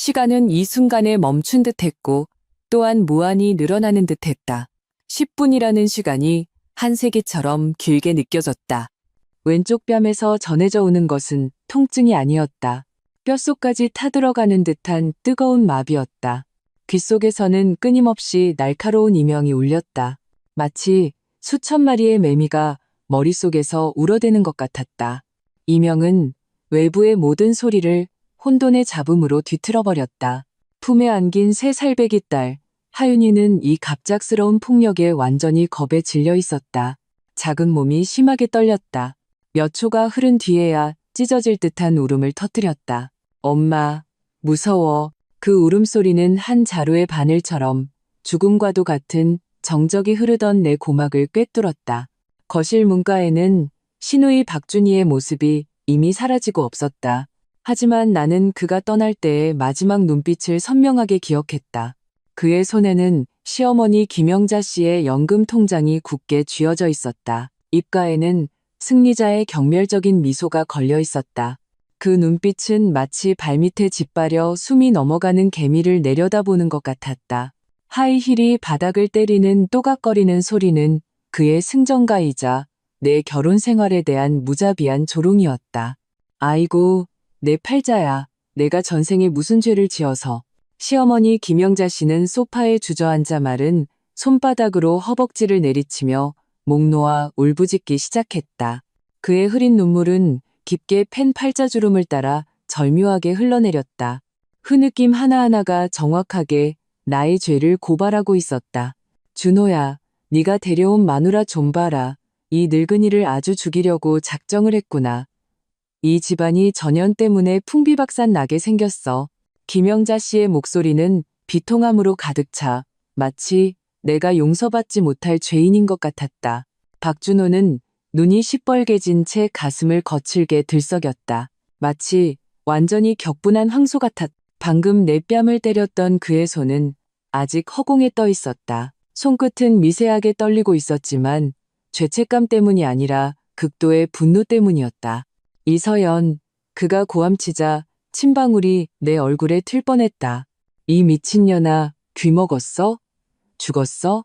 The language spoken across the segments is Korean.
시간은 이 순간에 멈춘 듯했고 또한 무한히 늘어나는 듯했다. 10분이라는 시간이 한 세기처럼 길게 느껴졌다. 왼쪽 뺨에서 전해져 오는 것은 통증이 아니었다. 뼛속까지 타들어가는 듯한 뜨거운 마비였다. 귓속에서는 끊임없이 날카로운 이명이 울렸다. 마치 수천 마리의 매미가 머릿속에서 울어대는 것 같았다. 이명은 외부의 모든 소리를 혼돈의 잡음으로 뒤틀어버렸다. 품에 안긴 세 살배기 딸 하윤이는 이 갑작스러운 폭력에 완전히 겁에 질려 있었다. 작은 몸이 심하게 떨렸다. 몇 초가 흐른 뒤에야 찢어질 듯한 울음을 터뜨렸다. 엄마, 무서워. 그 울음소리는 한 자루의 바늘처럼 죽음과도 같은 정적이 흐르던 내 고막을 꿰뚫었다. 거실 문가에는 시누이 박준희의 모습이 이미 사라지고 없었다. 하지만 나는 그가 떠날 때의 마지막 눈빛을 선명하게 기억했다. 그의 손에는 시어머니 김영자 씨의 연금 통장이 굳게 쥐어져 있었다. 입가에는 승리자의 경멸적인 미소가 걸려 있었다. 그 눈빛은 마치 발밑에 짓바려 숨이 넘어가는 개미를 내려다보는 것 같았다. 하이힐이 바닥을 때리는 또각거리는 소리는 그의 승전가이자 내 결혼 생활에 대한 무자비한 조롱이었다. 아이고, 내 팔자야. 내가 전생에 무슨 죄를 지어서. 시어머니 김영자 씨는 소파에 주저앉아 마른 손바닥으로 허벅지를 내리치며 목 놓아 울부짖기 시작했다. 그의 흐린 눈물은 깊게 팬 팔자주름을 따라 절묘하게 흘러내렸다. 흐느낌 하나하나가 정확하게 나의 죄를 고발하고 있었다. 준호야, 네가 데려온 마누라 좀 봐라. 이 늙은이를 아주 죽이려고 작정을 했구나. 이 집안이 전연 때문에 풍비박산 나게 생겼어. 김영자 씨의 목소리는 비통함으로 가득 차 마치 내가 용서받지 못할 죄인인 것 같았다. 박준호는 눈이 시뻘개진 채 가슴을 거칠게 들썩였다. 마치 완전히 격분한 황소 같았다. 방금 내 뺨을 때렸던 그의 손은 아직 허공에 떠 있었다. 손끝은 미세하게 떨리고 있었지만 죄책감 때문이 아니라 극도의 분노 때문이었다. 이서연, 그가 고함치자 침방울이 내 얼굴에 틀 뻔했다. 이 미친년아, 귀먹었어? 죽었어?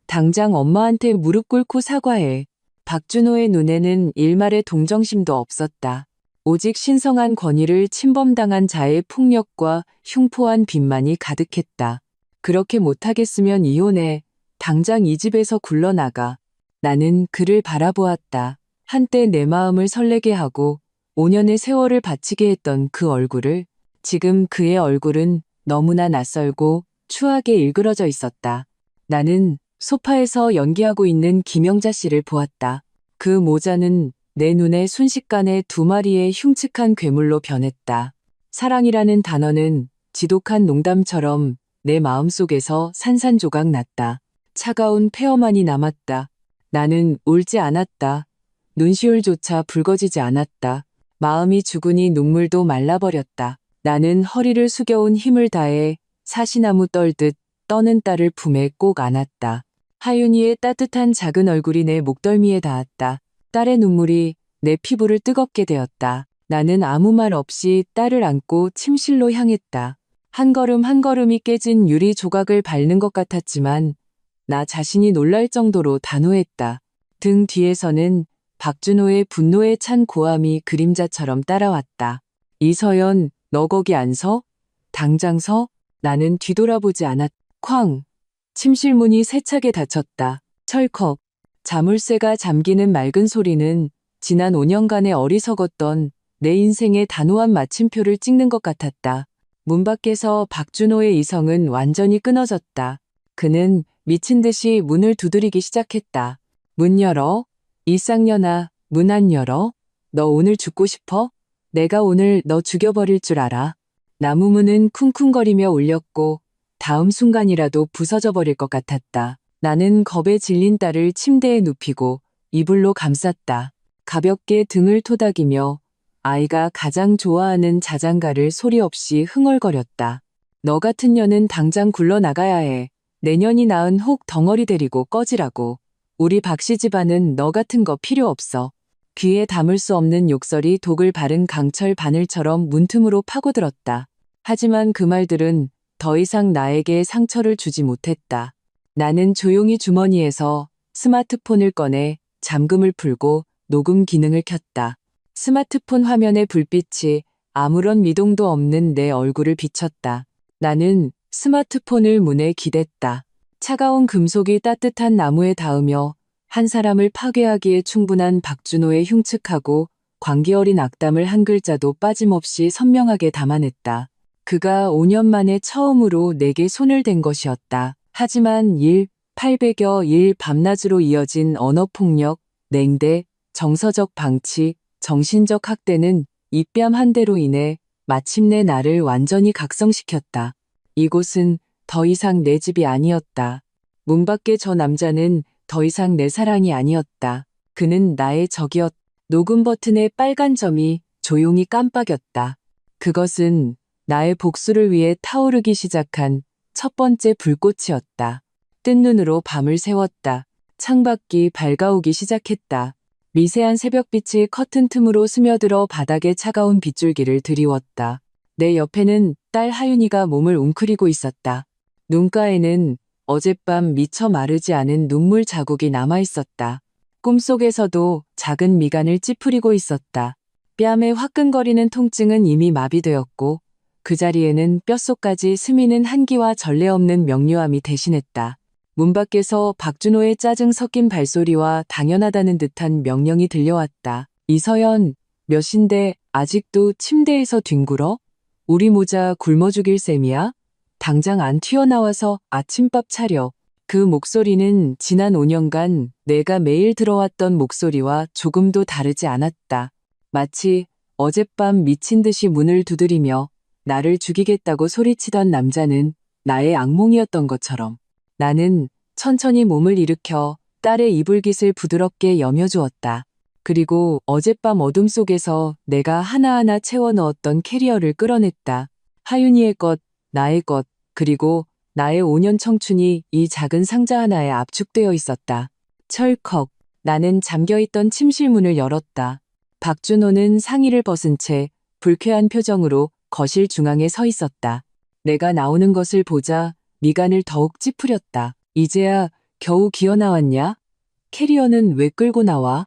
당장 엄마한테 무릎 꿇고 사과해. 박준호의 눈에는 일말의 동정심도 없었다. 오직 신성한 권위를 침범당한 자의 폭력과 흉포한 빛만이 가득했다. 그렇게 못하겠으면 이혼해. 당장 이 집에서 굴러나가. 나는 그를 바라보았다. 한때 내 마음을 설레게 하고 5년의 세월을 바치게 했던 그 얼굴을 지금 그의 얼굴은 너무나 낯설고 추하게 일그러져 있었다. 나는 소파에서 연기하고 있는 김영자 씨를 보았다. 그 모자는 내 눈에 순식간에 두 마리의 흉측한 괴물로 변했다. 사랑이라는 단어는 지독한 농담처럼 내 마음속에서 산산조각 났다. 차가운 폐허만이 남았다. 나는 울지 않았다. 눈시울조차 붉어지지 않았다. 마음이 죽으니 눈물도 말라버렸다. 나는 허리를 숙여온 힘을 다해 사시나무 떨듯 떠는 딸을 품에 꼭 안았다. 하윤이의 따뜻한 작은 얼굴이 내 목덜미에 닿았다. 딸의 눈물이 내 피부를 뜨겁게 되었다. 나는 아무 말 없이 딸을 안고 침실로 향했다. 한 걸음 한 걸음이 깨진 유리 조각을 밟는 것 같았지만 나 자신이 놀랄 정도로 단호했다. 등 뒤에서는 박준호의 분노에 찬 고함이 그림자처럼 따라왔다. 이서연, 너 거기 안 서? 당장 서? 나는 뒤돌아보지 않았다. 쾅! 침실 문이 세차게 닫혔다. 철컥. 자물쇠가 잠기는 맑은 소리는 지난 5년간의 어리석었던 내 인생의 단호한 마침표를 찍는 것 같았다. 문 밖에서 박준호의 이성은 완전히 끊어졌다. 그는 미친 듯이 문을 두드리기 시작했다. 문 열어. 이 쌍년아, 문 안 열어? 너 오늘 죽고 싶어? 내가 오늘 너 죽여버릴 줄 알아. 나무 문은 쿵쿵거리며 울렸고 다음 순간이라도 부서져 버릴 것 같았다. 나는 겁에 질린 딸을 침대에 눕히고 이불로 감쌌다. 가볍게 등을 토닥이며 아이가 가장 좋아하는 자장가를 소리 없이 흥얼거렸다. 너 같은 년은 당장 굴러나가야 해. 내년이 낳은 혹 덩어리 데리고 꺼지라고. 우리 박씨 집안은 너 같은 거 필요 없어. 귀에 담을 수 없는 욕설이 독을 바른 강철 바늘처럼 문틈으로 파고들었다. 하지만 그 말들은 더 이상 나에게 상처를 주지 못했다. 나는 조용히 주머니에서 스마트폰을 꺼내 잠금을 풀고 녹음 기능을 켰다. 스마트폰 화면의 불빛이 아무런 미동도 없는 내 얼굴을 비췄다. 나는 스마트폰을 문에 기댔다. 차가운 금속이 따뜻한 나무에 닿으며 한 사람을 파괴하기에 충분한 박준호의 흉측하고 광기 어린 악담을 한 글자도 빠짐없이 선명하게 담아냈다. 그가 5년 만에 처음으로 내게 손을 댄 것이었다. 하지만 800여 일 밤낮으로 이어진 언어폭력, 냉대, 정서적 방치, 정신적 학대는 이 뺨 한 대로 인해 마침내 나를 완전히 각성시켰다. 이곳은 더 이상 내 집이 아니었다. 문 밖의 저 남자는 더 이상 내 사랑이 아니었다. 그는 나의 적이었다. 녹음 버튼의 빨간 점이 조용히 깜빡였다. 그것은 나의 복수를 위해 타오르기 시작한 첫 번째 불꽃이었다. 뜬 눈으로 밤을 새웠다. 창밖이 밝아오기 시작했다. 미세한 새벽빛이 커튼 틈으로 스며들어 바닥에 차가운 빗줄기를 드리웠다. 내 옆에는 딸 하윤이가 몸을 웅크리고 있었다. 눈가에는 어젯밤 미처 마르지 않은 눈물 자국이 남아있었다. 꿈속에서도 작은 미간을 찌푸리고 있었다. 뺨에 화끈거리는 통증은 이미 마비되었고 그 자리에는 뼛속까지 스미는 한기와 전례 없는 명료함이 대신했다. 문 밖에서 박준호의 짜증 섞인 발소리와 당연하다는 듯한 명령이 들려왔다. 이서연, 몇인데 아직도 침대에서 뒹굴어? 우리 모자 굶어 죽일 셈이야? 당장 안 튀어나와서 아침밥 차려. 그 목소리는 지난 5년간 내가 매일 들어왔던 목소리와 조금도 다르지 않았다. 마치 어젯밤 미친 듯이 문을 두드리며 나를 죽이겠다고 소리치던 남자는 나의 악몽이었던 것처럼. 나는 천천히 몸을 일으켜 딸의 이불깃을 부드럽게 여며주었다. 그리고 어젯밤 어둠 속에서 내가 하나하나 채워 넣었던 캐리어를 끌어냈다. 하윤이의 것, 나의 것, 그리고 나의 5년 청춘이 이 작은 상자 하나에 압축되어 있었다. 철컥, 나는 잠겨있던 침실 문을 열었다. 박준호는 상의를 벗은 채 불쾌한 표정으로 거실 중앙에 서 있었다. 내가 나오는 것을 보자 미간을 더욱 찌푸렸다. 이제야 겨우 기어 나왔냐? 캐리어는 왜 끌고 나와?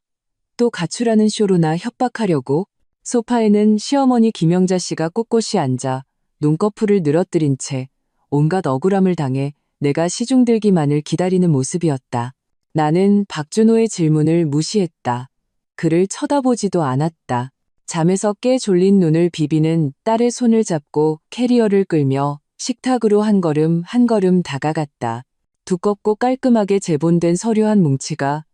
또 가출하는 쇼로나 협박하려고? 소파에는 시어머니 김영자 씨가 꼿꼿이 앉아 눈꺼풀을 늘어뜨린 채 온갖 억울함을 당해 내가 시중 들기만을 기다리는 모습이었다. 나는 박준호의 질문을 무시했다. 그를 쳐다보지도 않았다. 잠에서 깨 졸린 눈을 비비는 딸의 손을 잡고 캐리어를 끌며 식탁으로 한 걸음 한 걸음 다가갔다. 두껍고 깔끔하게 제본된 서류 한 뭉치가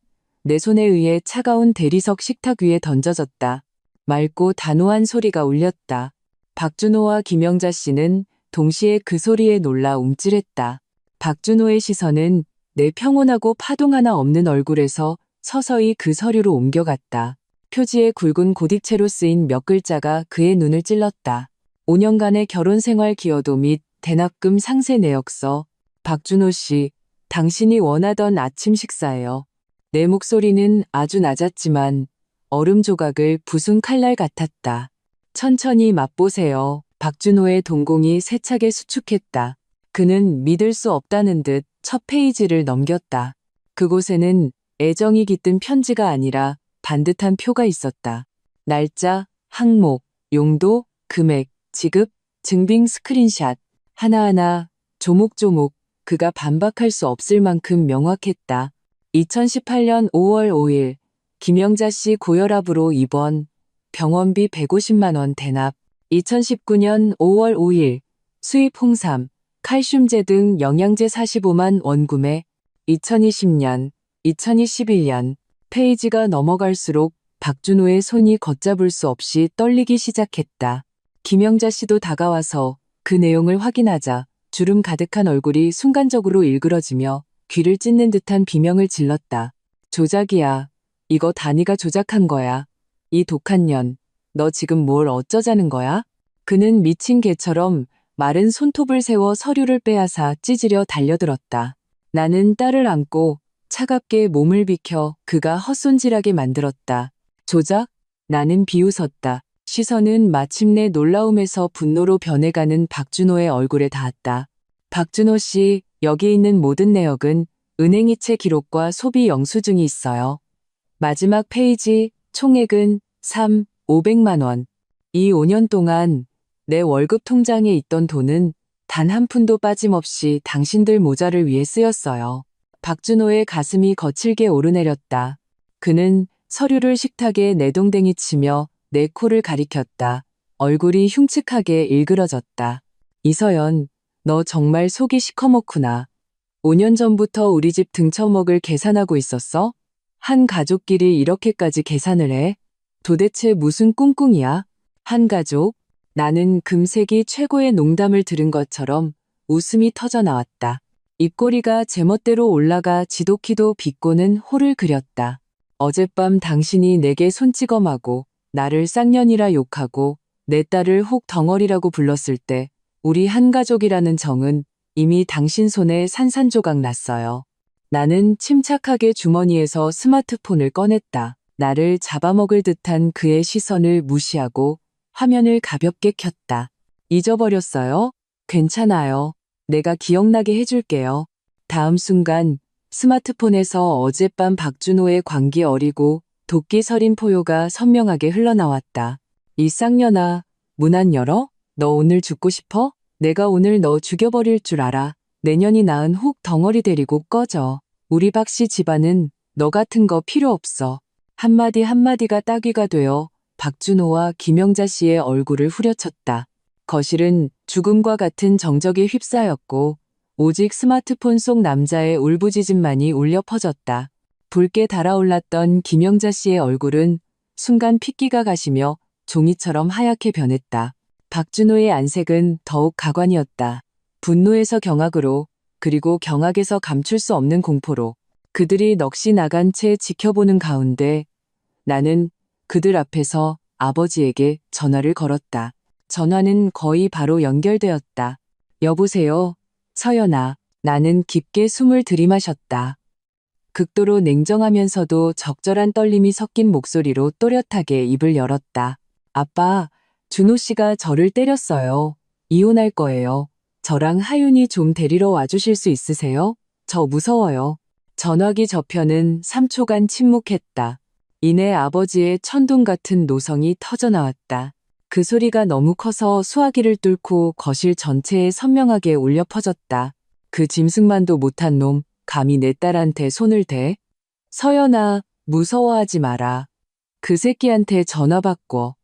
내 손에 의해 차가운 대리석 식탁 위에 던져졌다. 맑고 단호한 소리가 울렸다. 박준호와 김영자 씨는 동시에 그 소리에 놀라 움찔했다. 박준호의 시선은 내 평온하고 파동 하나 없는 얼굴에서 서서히 그 서류로 옮겨갔다. 표지에 굵은 고딕체로 쓰인 몇 글자가 그의 눈을 찔렀다. 5년간의 결혼 생활 기여도 및 대납금 상세 내역서. 박준호 씨, 당신이 원하던 아침 식사예요. 내 목소리는 아주 낮았지만 얼음 조각을 부순 칼날 같았다. 천천히 맛보세요. 박준호의 동공이 세차게 수축했다. 그는 믿을 수 없다는 듯 첫 페이지를 넘겼다. 그곳에는 애정이 깃든 편지가 아니라 반듯한 표가 있었다. 날짜, 항목, 용도, 금액, 지급, 증빙 스크린샷. 하나하나 조목조목 그가 반박할 수 없을 만큼 명확했다. 2018년 5월 5일 김영자 씨 고혈압으로 입원, 병원비 150만 원 대납. 2019년 5월 5일 수입 홍삼, 칼슘제 등 영양제 45만 원 구매. 2020년, 2021년 페이지가 넘어갈수록 박준호의 손이 걷잡을 수 없이 떨리기 시작했다. 김영자 씨도 다가와서 그 내용을 확인하자 주름 가득한 얼굴이 순간적으로 일그러지며 귀를 찢는 듯한 비명을 질렀다. 조작이야. 이거 다니가 조작한 거야. 이 독한 년. 너 지금 뭘 어쩌자는 거야? 그는 미친 개처럼 마른 손톱을 세워 서류를 빼앗아 찢으려 달려들었다. 나는 딸을 안고 차갑게 몸을 비켜 그가 헛손질하게 만들었다. 조작? 나는 비웃었다. 시선은 마침내 놀라움에서 분노로 변해가는 박준호의 얼굴에 닿았다. 박준호 씨, 여기 있는 모든 내역은 은행이체 기록과 소비 영수증이 있어요. 마지막 페이지, 총액은 500만 원. 이 5년 동안 내 월급 통장에 있던 돈은 단 한 푼도 빠짐없이 당신들 모자를 위해 쓰였어요. 박준호의 가슴이 거칠게 오르내렸다. 그는 서류를 식탁에 내동댕이 치며 내 코를 가리켰다. 얼굴이 흉측하게 일그러졌다. 이서연, 너 정말 속이 시커멓구나. 5년 전부터 우리 집 등쳐먹을 계산하고 있었어? 한 가족끼리 이렇게까지 계산을 해? 도대체 무슨 꿍꿍이야? 한 가족? 나는 금색이 최고의 농담을 들은 것처럼 웃음이 터져 나왔다. 입꼬리가 제멋대로 올라가 지독히도 비꼬는 호를 그렸다. 어젯밤 당신이 내게 손찌검하고 나를 쌍년이라 욕하고 내 딸을 혹 덩어리라고 불렀을 때 우리 한 가족이라는 정은 이미 당신 손에 산산조각 났어요. 나는 침착하게 주머니에서 스마트폰을 꺼냈다. 나를 잡아먹을 듯한 그의 시선을 무시하고 화면을 가볍게 켰다. 잊어버렸어요? 괜찮아요. 내가 기억나게 해줄게요. 다음 순간 스마트폰에서 어젯밤 박준호의 광기 어리고 도끼 서린 포효가 선명하게 흘러나왔다. 이 쌍년아, 문 안 열어? 너 오늘 죽고 싶어? 내가 오늘 너 죽여버릴 줄 알아. 내년이 낳은 혹 덩어리 데리고 꺼져. 우리 박씨 집안은 너 같은 거 필요 없어. 한마디 한마디가 따귀가 되어 박준호와 김영자 씨의 얼굴을 후려쳤다. 거실은 죽음과 같은 정적이 휩싸였고 오직 스마트폰 속 남자의 울부짖음만이 울려 퍼졌다. 붉게 달아올랐던 김영자 씨의 얼굴은 순간 핏기가 가시며 종이처럼 하얗게 변했다. 박준호의 안색은 더욱 가관이었다. 분노에서 경악으로, 그리고 경악에서 감출 수 없는 공포로 그들이 넋이 나간 채 지켜보는 가운데 나는 그들 앞에서 아버지에게 전화를 걸었다. 전화는 거의 바로 연결되었다. 여보세요, 서연아. 나는 깊게 숨을 들이마셨다. 극도로 냉정하면서도 적절한 떨림이 섞인 목소리로 또렷하게 입을 열었다. 아빠, 준호 씨가 저를 때렸어요. 이혼할 거예요. 저랑 하윤이 좀 데리러 와주실 수 있으세요? 저 무서워요. 전화기 저편은 3초간 침묵했다. 이내 아버지의 천둥 같은 노성이 터져나왔다. 그 소리가 너무 커서 수화기를 뚫고 거실 전체에 선명하게 울려 퍼졌다. 그 짐승만도 못한 놈, 감히 내 딸한테 손을 대? 서연아, 무서워하지 마라. 그 새끼한테 전화 바꿔.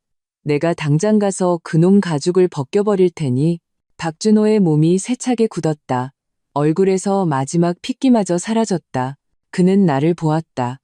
내가 당장 가서 그놈 가죽을 벗겨버릴 테니. 박준호의 몸이 세차게 굳었다. 얼굴에서 마지막 핏기마저 사라졌다. 그는 나를 보았다.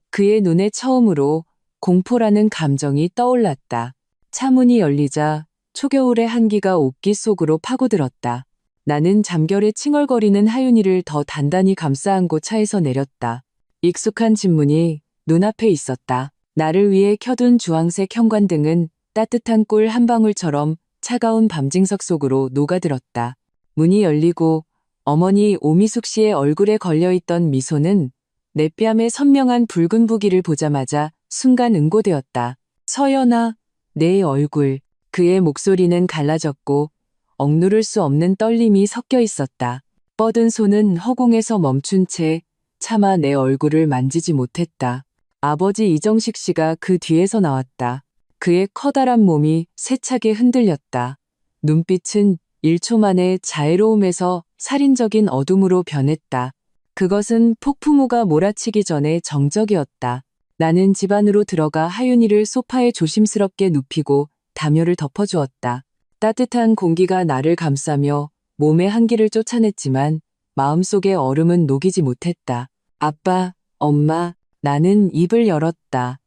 그의 눈에 처음으로 공포라는 감정이 떠올랐다. 차문이 열리자 초겨울의 한기가 옥기 속으로 파고들었다. 나는 잠결에 칭얼거리는 하윤이를 더 단단히 감싸 안고 차에서 내렸다. 익숙한 집문이 눈앞에 있었다. 나를 위해 켜둔 주황색 현관등은 따뜻한 꿀 한 방울처럼 차가운 밤징석 속으로 녹아들었다. 문이 열리고 어머니 오미숙 씨의 얼굴에 걸려있던 미소는 내 뺨에 선명한 붉은 부기를 보자마자 순간 응고되었다. 서연아, 내 얼굴. 그의 목소리는 갈라졌고 억누를 수 없는 떨림이 섞여 있었다. 뻗은 손은 허공에서 멈춘 채 차마 내 얼굴을 만지지 못했다. 아버지 이정식 씨가 그 뒤에서 나왔다. 그의 커다란 몸이 세차게 흔들렸다. 눈빛은 1초 만에 자애로움에서 살인적인 어둠으로 변했다. 그것은 폭풍우가 몰아치기 전에 정적이었다. 나는 집 안으로 들어가 하윤이를 소파에 조심스럽게 눕히고 담요를 덮어주었다. 따뜻한 공기가 나를 감싸며 몸의 한기를 쫓아냈지만 마음속의 얼음은 녹이지 못했다. 아빠, 엄마, 나는 입을 열었다.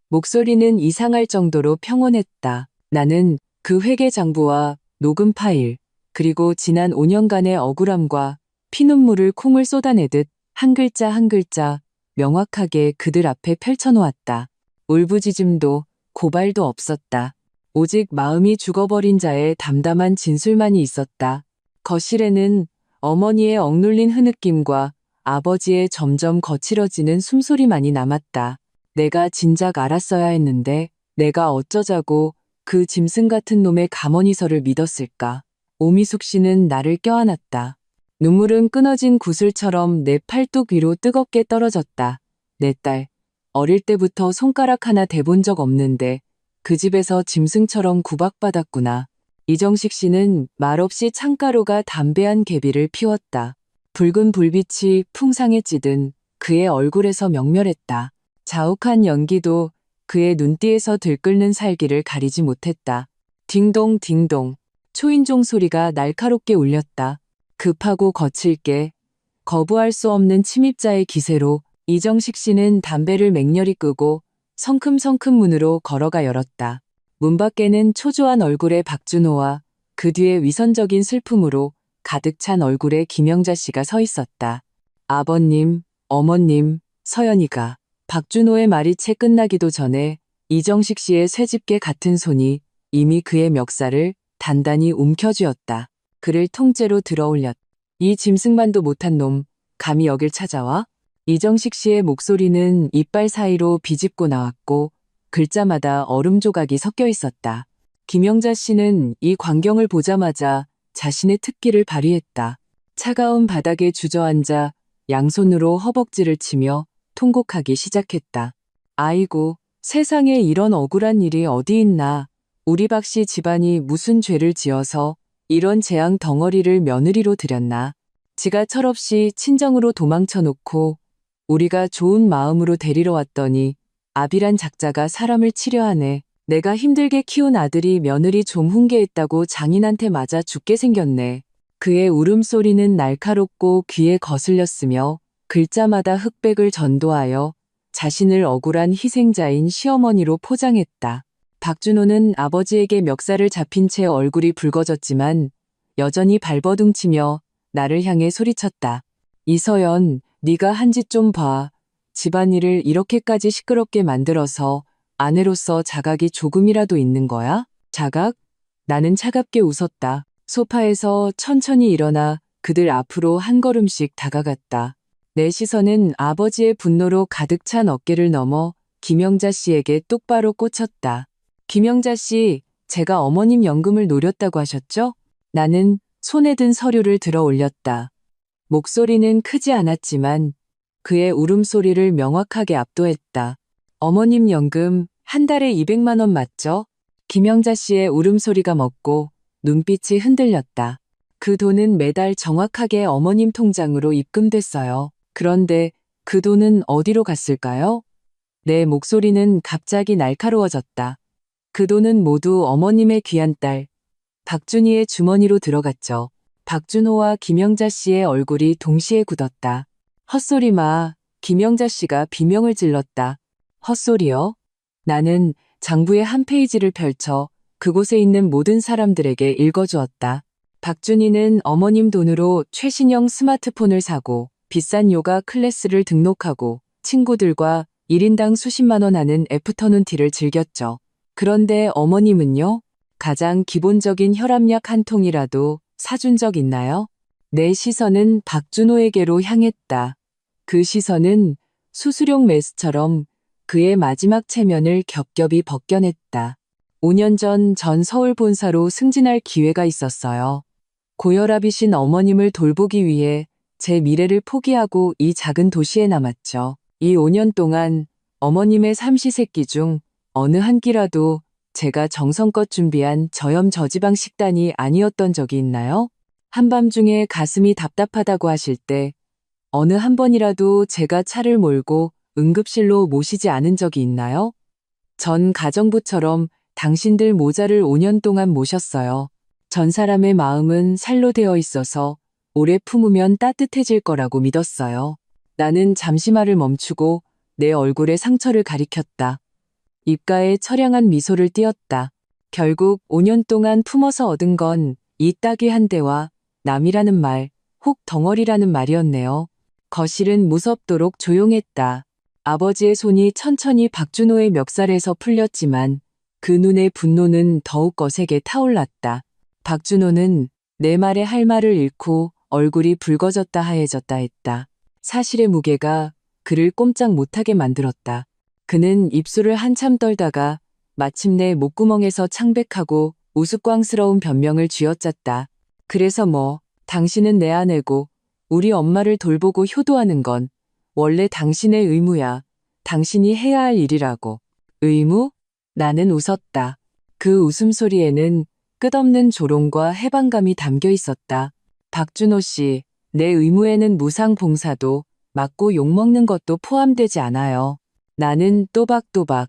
목소리는 이상할 정도로 평온했다. 나는 그 회계 장부와 녹음 파일, 그리고 지난 5년간의 억울함과 피눈물을 콩을 쏟아내듯 한 글자 한 글자 명확하게 그들 앞에 펼쳐놓았다. 울부짖음도 고발도 없었다. 오직 마음이 죽어버린 자의 담담한 진술만이 있었다. 거실에는 어머니의 억눌린 흐느낌과 아버지의 점점 거칠어지는 숨소리만이 남았다. 내가 진작 알았어야 했는데 내가 어쩌자고 그 짐승 같은 놈의 가머니설을 믿었을까. 오미숙 씨는 나를 껴안았다. 눈물은 끊어진 구슬처럼 내 팔뚝 위로 뜨겁게 떨어졌다. 내 딸, 어릴 때부터 손가락 하나 대본 적 없는데 그 집에서 짐승처럼 구박받았구나. 이정식 씨는 말없이 창가로가 담대한 계비를 피웠다. 붉은 불빛이 풍상에 찌든 그의 얼굴에서 명멸했다. 자욱한 연기도 그의 눈띠에서 들끓는 살기를 가리지 못했다. 딩동 딩동. 초인종 소리가 날카롭게 울렸다. 급하고 거칠게 거부할 수 없는 침입자의 기세로 이정식 씨는 담배를 맹렬히 끄고 성큼성큼 문으로 걸어가 열었다. 문 밖에는 초조한 얼굴의 박준호와 그 뒤에 위선적인 슬픔으로 가득 찬 얼굴의 김영자 씨가 서 있었다. 아버님, 어머님, 서연이가. 박준호의 말이 채 끝나기도 전에 이정식 씨의 쇠집게 같은 손이 이미 그의 멱살을 단단히 움켜쥐었다. 그를 통째로 들어올렸다. 이 짐승만도 못한 놈, 감히 여길 찾아와? 이정식 씨의 목소리는 이빨 사이로 비집고 나왔고 글자마다 얼음 조각이 섞여 있었다. 김영자 씨는 이 광경을 보자마자 자신의 특기를 발휘했다. 차가운 바닥에 주저앉아 양손으로 허벅지를 치며 통곡하기 시작했다. 아이고, 세상에 이런 억울한 일이 어디 있나. 우리 박 씨 집안이 무슨 죄를 지어서 이런 재앙 덩어리를 며느리로 들였나. 지가 철없이 친정으로 도망쳐 놓고 우리가 좋은 마음으로 데리러 왔더니 아비란 작자가 사람을 치려하네. 내가 힘들게 키운 아들이 며느리 좀 훈계했다고 장인한테 맞아 죽게 생겼네. 그의 울음소리는 날카롭고 귀에 거슬렸으며 글자마다 흑백을 전도하여 자신을 억울한 희생자인 시어머니로 포장했다. 박준호는 아버지에게 멱살을 잡힌 채 얼굴이 붉어졌지만 여전히 발버둥치며 나를 향해 소리쳤다. 이서연, 네가 한 짓 좀 봐. 집안일을 이렇게까지 시끄럽게 만들어서 아내로서 자각이 조금이라도 있는 거야? 자각? 나는 차갑게 웃었다. 소파에서 천천히 일어나 그들 앞으로 한 걸음씩 다가갔다. 내 시선은 아버지의 분노로 가득 찬 어깨를 넘어 김영자 씨에게 똑바로 꽂혔다. 김영자 씨, 제가 어머님 연금을 노렸다고 하셨죠? 나는 손에 든 서류를 들어 올렸다. 목소리는 크지 않았지만 그의 울음소리를 명확하게 압도했다. 어머님 연금 한 달에 200만 원 맞죠? 김영자 씨의 울음소리가 멎고 눈빛이 흔들렸다. 그 돈은 매달 정확하게 어머님 통장으로 입금됐어요. 그런데 그 돈은 어디로 갔을까요? 내 목소리는 갑자기 날카로워졌다. 그 돈은 모두 어머님의 귀한 딸 박준희의 주머니로 들어갔죠. 박준호와 김영자 씨의 얼굴이 동시에 굳었다. 헛소리 마. 김영자 씨가 비명을 질렀다. 헛소리요? 나는 장부의 한 페이지를 펼쳐 그곳에 있는 모든 사람들에게 읽어주었다. 박준희는 어머님 돈으로 최신형 스마트폰을 사고 비싼 요가 클래스를 등록하고 친구들과 1인당 수십만 원 하는 애프터눈 티를 즐겼죠. 그런데 어머님은요? 가장 기본적인 혈압약 한 통이라도 사준 적 있나요? 내 시선은 박준호에게로 향했다. 그 시선은 수수령 매수처럼 그의 마지막 체면을 겹겹이 벗겨냈다. 5년 전 서울 본사로 승진할 기회가 있었어요. 고혈압이신 어머님을 돌보기 위해 제 미래를 포기하고 이 작은 도시에 남았죠. 이 5년 동안 어머님의 삼시세끼 중 어느 한 끼라도 제가 정성껏 준비한 저염저지방 식단이 아니었던 적이 있나요? 한밤중에 가슴이 답답하다고 하실 때 어느 한 번이라도 제가 차를 몰고 응급실로 모시지 않은 적이 있나요? 전 가정부처럼 당신들 모자를 5년 동안 모셨어요. 전 사람의 마음은 살로 되어 있어서 오래 품으면 따뜻해질 거라고 믿었어요. 나는 잠시 말을 멈추고 내 얼굴에 상처를 가리켰다. 입가에 처량한 미소를 띄었다. 결국 5년 동안 품어서 얻은 건 이 따귀 한 대와 남이라는 말, 혹 덩어리라는 말이었네요. 거실은 무섭도록 조용했다. 아버지의 손이 천천히 박준호의 멱살에서 풀렸지만 그 눈의 분노는 더욱 거세게 타올랐다. 박준호는 내 말에 할 말을 잃고 얼굴이 붉어졌다 하얘졌다 했다. 사실의 무게가 그를 꼼짝 못하게 만들었다. 그는 입술을 한참 떨다가 마침내 목구멍에서 창백하고 우스꽝스러운 변명을 쥐어짰다. 그래서 뭐, 당신은 내 아내고 우리 엄마를 돌보고 효도하는 건 원래 당신의 의무야. 당신이 해야 할 일이라고. 의무? 나는 웃었다. 그 웃음소리에는 끝없는 조롱과 해방감이 담겨 있었다. 박준호 씨, 내 의무에는 무상봉사도 맞고 욕먹는 것도 포함되지 않아요. 나는 또박또박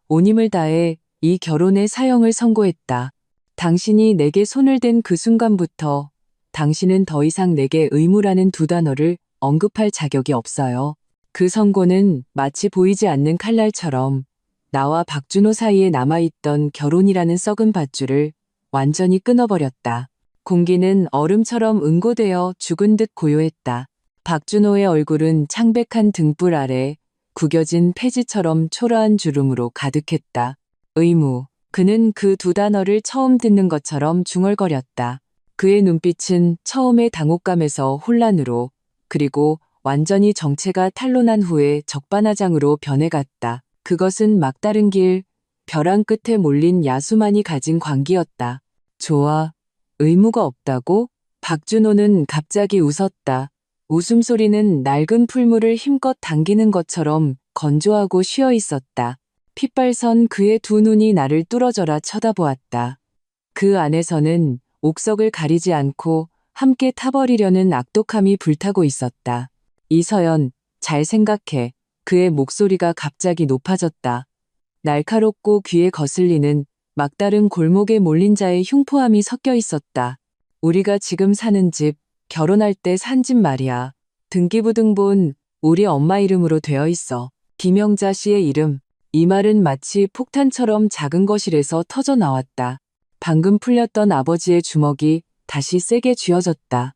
온 힘을 다해 이 결혼의 사형을 선고했다. 당신이 내게 손을 댄 그 순간부터 당신은 더 이상 내게 의무라는 두 단어를 언급할 자격이 없어요. 그 선고는 마치 보이지 않는 칼날처럼 나와 박준호 사이에 남아있던 결혼이라는 썩은 밧줄을 완전히 끊어버렸다. 공기는 얼음처럼 응고되어 죽은 듯 고요했다. 박준호의 얼굴은 창백한 등불 아래 구겨진 폐지처럼 초라한 주름으로 가득했다. 의무. 그는 그 두 단어를 처음 듣는 것처럼 중얼거렸다. 그의 눈빛은 처음에 당혹감에서 혼란으로, 그리고 완전히 정체가 탄로난 후에 적반하장으로 변해갔다. 그것은 막다른 길, 벼랑 끝에 몰린 야수만이 가진 광기였다. 좋아. 의무가 없다고? 박준호는 갑자기 웃었다. 웃음소리는 낡은 풀물을 힘껏 당기는 것처럼 건조하고 쉬어 있었다. 핏발선 그의 두 눈이 나를 뚫어져라 쳐다보았다. 그 안에서는 옥석을 가리지 않고 함께 타버리려는 악독함이 불타고 있었다. 이서연, 잘 생각해. 그의 목소리가 갑자기 높아졌다. 날카롭고 귀에 거슬리는 막다른 골목에 몰린 자의 흉포함이 섞여 있었다. 우리가 지금 사는 집, 결혼할 때 산 집 말이야. 등기부등본 우리 엄마 이름으로 되어 있어. 김영자 씨의 이름. 이 말은 마치 폭탄처럼 작은 거실에서 터져 나왔다. 방금 풀렸던 아버지의 주먹이 다시 세게 쥐어졌다.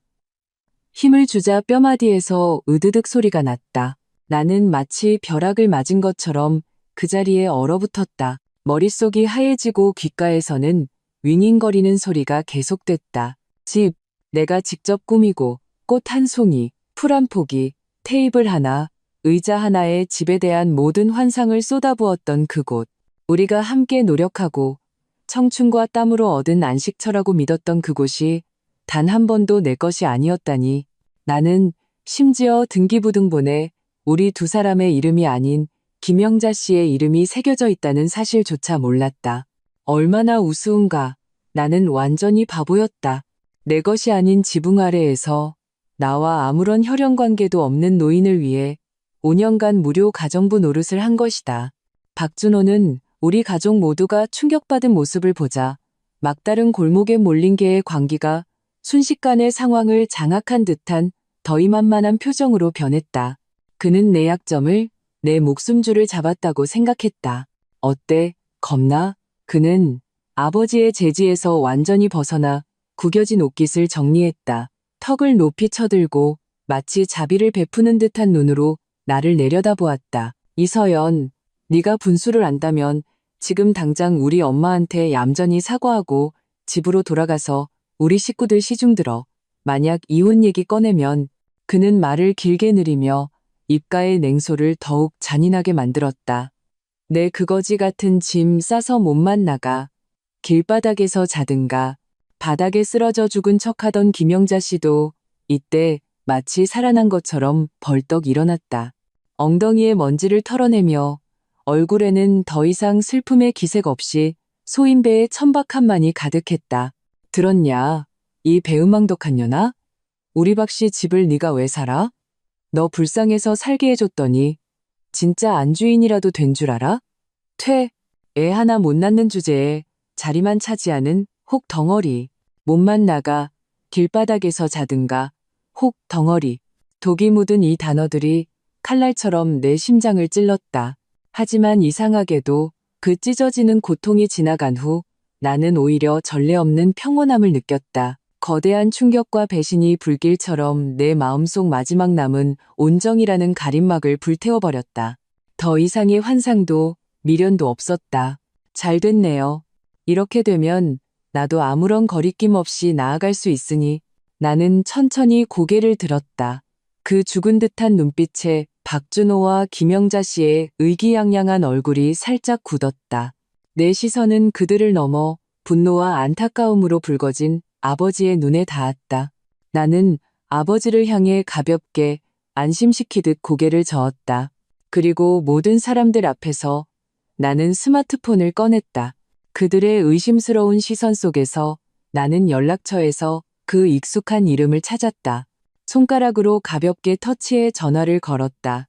힘을 주자 뼈마디에서 으드득 소리가 났다. 나는 마치 벼락을 맞은 것처럼 그 자리에 얼어붙었다. 머릿속이 하얘지고 귓가에서는 윙윙거리는 소리가 계속됐다. 집, 내가 직접 꾸미고 꽃 한 송이, 풀 한 포기, 테이블 하나, 의자 하나에 집에 대한 모든 환상을 쏟아부었던 그곳. 우리가 함께 노력하고 청춘과 땀으로 얻은 안식처라고 믿었던 그곳이 단 한 번도 내 것이 아니었다니. 나는 심지어 등기부등본에 우리 두 사람의 이름이 아닌 김영자 씨의 이름이 새겨져 있다는 사실조차 몰랐다. 얼마나 우스운가. 나는 완전히 바보였다. 내 것이 아닌 지붕 아래에서 나와 아무런 혈연관계도 없는 노인을 위해 5년간 무료 가정부 노릇을 한 것이다. 박준호는 우리 가족 모두가 충격받은 모습을 보자 막다른 골목에 몰린 개의 광기가 순식간에 상황을 장악한 듯한 더위만만한 표정으로 변했다. 그는 내 약점을, 내 목숨줄을 잡았다고 생각했다. 어때? 겁나? 그는 아버지의 제지에서 완전히 벗어나 구겨진 옷깃을 정리했다. 턱을 높이 쳐들고 마치 자비를 베푸는 듯한 눈으로 나를 내려다보았다. 이서연, 네가 분수를 안다면 지금 당장 우리 엄마한테 얌전히 사과하고 집으로 돌아가서 우리 식구들 시중 들어. 만약 이혼 얘기 꺼내면. 그는 말을 길게 느리며 입가의 냉소를 더욱 잔인하게 만들었다. 내 그거지 같은 짐 싸서 몸만 나가. 길바닥에서 자든가. 바닥에 쓰러져 죽은 척하던 김영자 씨도 이때 마치 살아난 것처럼 벌떡 일어났다. 엉덩이에 먼지를 털어내며 얼굴에는 더 이상 슬픔의 기색 없이 소인배의 천박함만이 가득했다. 들었냐? 이 배은망덕한 년아? 우리 박씨 집을 네가 왜 살아? 너 불쌍해서 살게 해줬더니 진짜 안주인이라도 된 줄 알아? 퇴! 애 하나 못 낳는 주제에 자리만 차지하는 혹 덩어리. 몸만 나가. 길바닥에서 자든가. 혹 덩어리. 독이 묻은 이 단어들이 칼날처럼 내 심장을 찔렀다. 하지만 이상하게도 그 찢어지는 고통이 지나간 후 나는 오히려 전례 없는 평온함을 느꼈다. 거대한 충격과 배신이 불길처럼 내 마음속 마지막 남은 온정이라는 가림막을 불태워버렸다. 더 이상의 환상도 미련도 없었다. 잘 됐네요. 이렇게 되면 나도 아무런 거리낌 없이 나아갈 수 있으니. 나는 천천히 고개를 들었다. 그 죽은 듯한 눈빛에 박준호와 김영자 씨의 의기양양한 얼굴이 살짝 굳었다. 내 시선은 그들을 넘어 분노와 안타까움으로 붉어진 아버지의 눈에 닿았다. 나는 아버지를 향해 가볍게 안심시키듯 고개를 저었다. 그리고 모든 사람들 앞에서 나는 스마트폰을 꺼냈다. 그들의 의심스러운 시선 속에서 나는 연락처에서 그 익숙한 이름을 찾았다. 손가락으로 가볍게 터치해 전화를 걸었다.